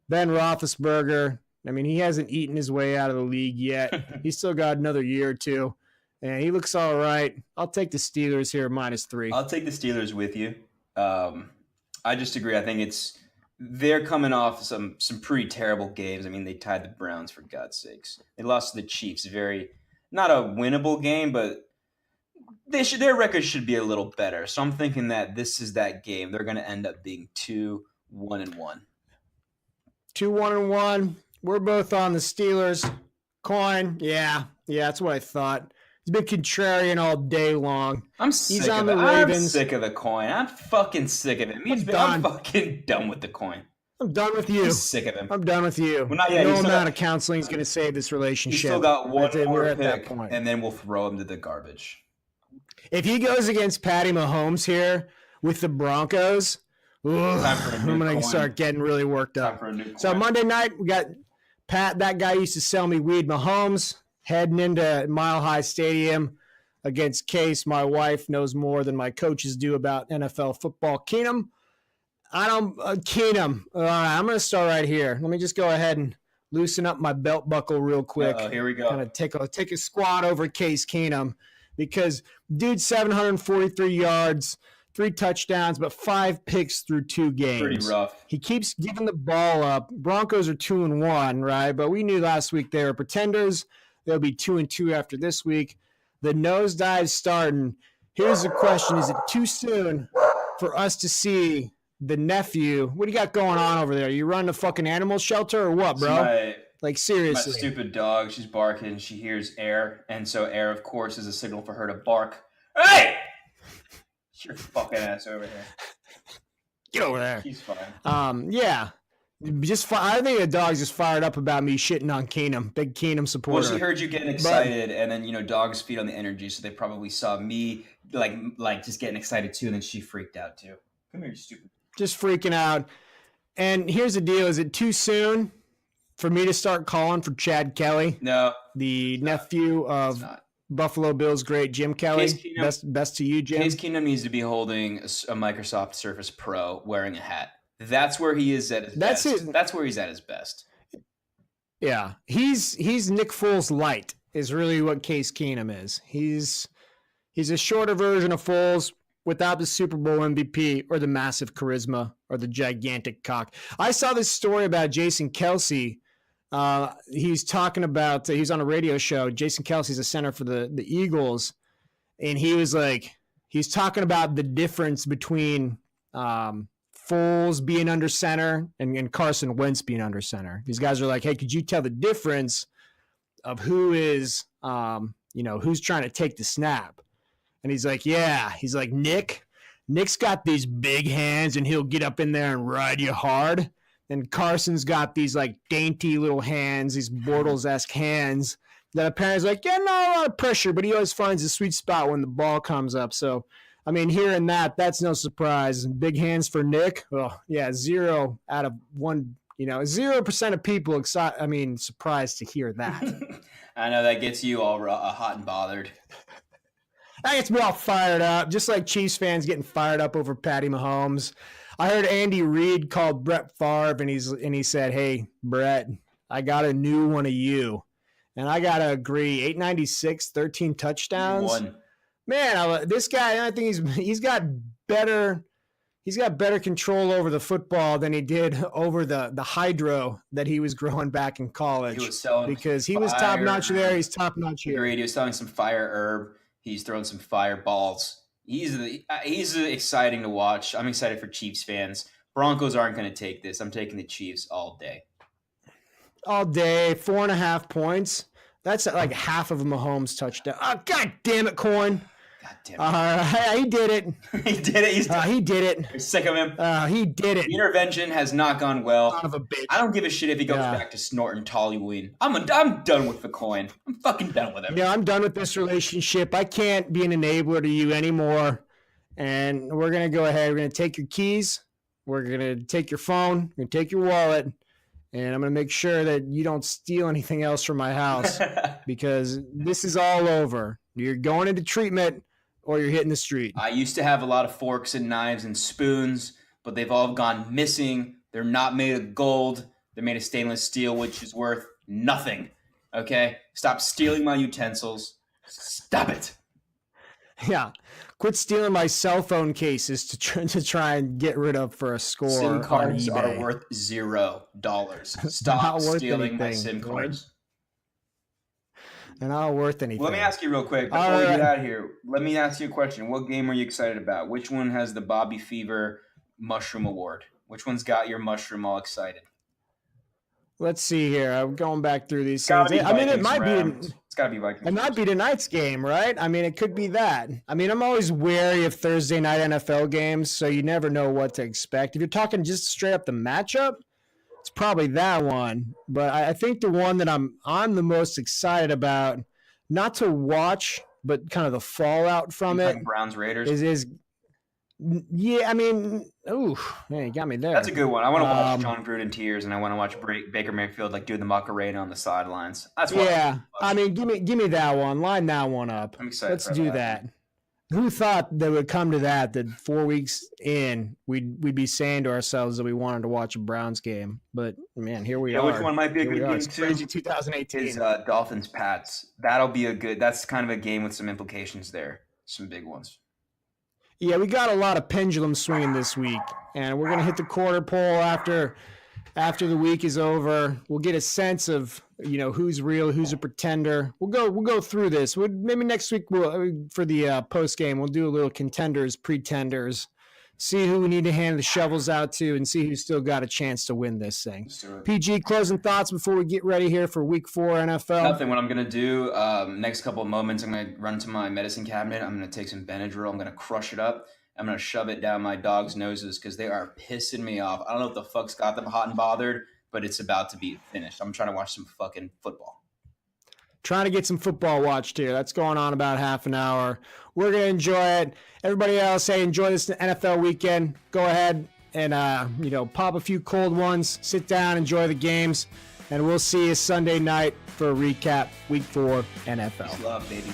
Ben Roethlisberger, I mean, he hasn't eaten his way out of the league yet. He's still got another year or two, and he looks all right. I'll take the Steelers here, -3. I'll take the Steelers with you. I just agree. I think it's they're coming off some pretty terrible games. I mean, they tied the Browns, for God's sakes. They lost to the Chiefs. Not a winnable game, but their record should be a little better. So I'm thinking that this is that game. They're going to end up being 2-1-1. 2-1-1. We're both on the Steelers. Coin. Yeah, that's what I thought. He's been contrarian all day long. He's on the Ravens. I'm sick of the Coin. I'm fucking sick of it. I'm fucking done with the Coin. I'm done with you. I'm sick of him. I'm done with you. Well, not yet. No amount of counseling is going to save this relationship. He's still got one more pick, and then we'll throw him to the garbage. If he goes against Patty Mahomes here with the Broncos, I'm going to start getting really worked up. So Monday night, we got Pat. That guy used to sell me weed. Mahomes heading into Mile High Stadium against Case. My wife knows more than my coaches do about NFL football. Keenum. Keenum. All right, I'm going to start right here. Let me just go ahead and loosen up my belt buckle real quick. Here we go. Kind of take a squat over Case Keenum because dude, 743 yards, 3 touchdowns, but 5 picks through 2 games. Pretty rough. He keeps giving the ball up. Broncos are 2-1, right? But we knew last week they were pretenders. They'll be 2-2 after this week. The nosedive's starting. Here's the question: is it too soon for us to see the nephew? What do you got going on over there? You running a fucking animal shelter or what, bro? Like, seriously. My stupid dog, she's barking. She hears air. And so air, of course, is a signal for her to bark. Hey! Get your fucking ass over here. Get over there. She's fine. Yeah. I think the dog's just fired up about me shitting on Keenum. Big Keenum supporter. Well, she heard you getting excited, and then, dogs feed on the energy, so they probably saw me, like just getting excited, too, and then she freaked out, too. Come here, you stupid. Just freaking out. And here's the deal. Is it too soon for me to start calling for Chad Kelly? No. The nephew of Buffalo Bills great Jim Kelly. Best to you, Jim. Case Keenum needs to be holding a Microsoft Surface Pro wearing a hat. That's where he is at his best. That's where he's at his best. Yeah. He's Nick Foles light is really what Case Keenum is. He's a shorter version of Foles without the Super Bowl MVP or the massive charisma or the gigantic cock. I saw this story about Jason Kelce. He's talking about, he's on a radio show. Jason Kelce's a center for the Eagles. And he's talking about the difference between Foles being under center and Carson Wentz being under center. These guys are like, hey, could you tell the difference of who is, who's trying to take the snap? And he's like, yeah. He's like, Nick's got these big hands and he'll get up in there and ride you hard. And Carson's got these like dainty little hands, these Bortles-esque hands that apparently is like, yeah, not a lot of pressure, but he always finds a sweet spot when the ball comes up. So, I mean, hearing that's no surprise. Big hands for Nick. Oh, yeah, 0 out of 1, 0% of people surprised to hear that. I know that gets you all hot and bothered. That gets me all fired up, just like Chiefs fans getting fired up over Patty Mahomes. I heard Andy Reid called Brett Favre, and he said, hey, Brett, I got a new one of you. And I got to agree, 896, 13 touchdowns. One. Man, this guy, I think he's got better control over the football than he did over the hydro that he was growing back in college. He was selling because he was top notch there. He's top notch here. Agreed. He was selling some fire herb. He's throwing some fireballs. He's exciting to watch. I'm excited for Chiefs fans. Broncos aren't going to take this. I'm taking the Chiefs all day. All day, 4.5 points. That's like half of a Mahomes touchdown. Oh, God damn it, Coin. God damn it. He did it. He did it. He did it. You're sick of him. He did it. The intervention has not gone well. Son of a bitch. I don't give a shit if he goes back to snorting Tollyween. I'm done with the Coin. I'm fucking done with him. Yeah, I'm done with this relationship. I can't be an enabler to you anymore. And we're going to go ahead. We're going to take your keys. We're going to take your phone. We're going to take your wallet. And I'm going to make sure that you don't steal anything else from my house because this is all over. You're going into treatment or you're hitting the street. I used to have a lot of forks and knives and spoons, but they've all gone missing. They're not made of gold. They're made of stainless steel, which is worth nothing. Okay? Stop stealing my utensils. Stop it. Yeah. Quit stealing my cell phone cases to try and get rid of for a score SIM on cards eBay. are worth $0. They're Stop not worth stealing my anything, SIM dude. cards. They're not worth anything. Well, let me ask you real quick before All we get right. out of here. Let me ask you a question. What game are you excited about? Which one has the Bobby Fever Mushroom Award? Which one's got your mushroom all excited? Let's see here. I'm going back through these It's gotta things. be I mean, it Vikings might Rams. be. It's gotta be Vikings. It might be tonight's game, right? I mean, it could be that. I mean, I'm always wary of Thursday night NFL games, so you never know what to expect. If you're talking just straight up the matchup, it's probably that one. But I think the one that I'm the most excited about, not to watch, but kind of the fallout from it, Browns Raiders is yeah. I mean, ooh, man, you got me there. That's a good one. I want to watch John Gruden tears, and I want to watch Baker Mayfield do the Macarena on the sidelines. That's what I mean, give me that one. Line that one up. I'm excited. Let's do that. Who thought that would come to that 4 weeks in we'd be saying to ourselves that we wanted to watch a Browns game? But man, here we are. Which one might be a good game it's too? crazy 2018 is Dolphins Pats. That'll be a good. That's kind of a game with some implications there. Some big ones. Yeah, we got a lot of pendulum swinging this week, and we're gonna hit the quarter pole after the week is over. We'll get a sense of who's real, who's a pretender. We'll go through this. Maybe next week for the post game we'll do a little contenders, pretenders, see who we need to hand the shovels out to, and see who's still got a chance to win this thing. PG, closing thoughts before we get ready here for Week 4 NFL. Nothing. What I'm gonna do next couple of moments, I'm gonna run to my medicine cabinet. I'm gonna take some Benadryl. I'm gonna crush it up. I'm going to shove it down my dog's noses because they are pissing me off. I don't know what the fuck's got them hot and bothered, but it's about to be finished. I'm trying to watch some fucking football. Trying to get some football watched here. That's going on about half an hour. We're going to enjoy it. Everybody else, hey, enjoy this NFL weekend. Go ahead and, pop a few cold ones. Sit down, enjoy the games. And we'll see you Sunday night for a recap, Week 4 NFL. Peace, love, baby.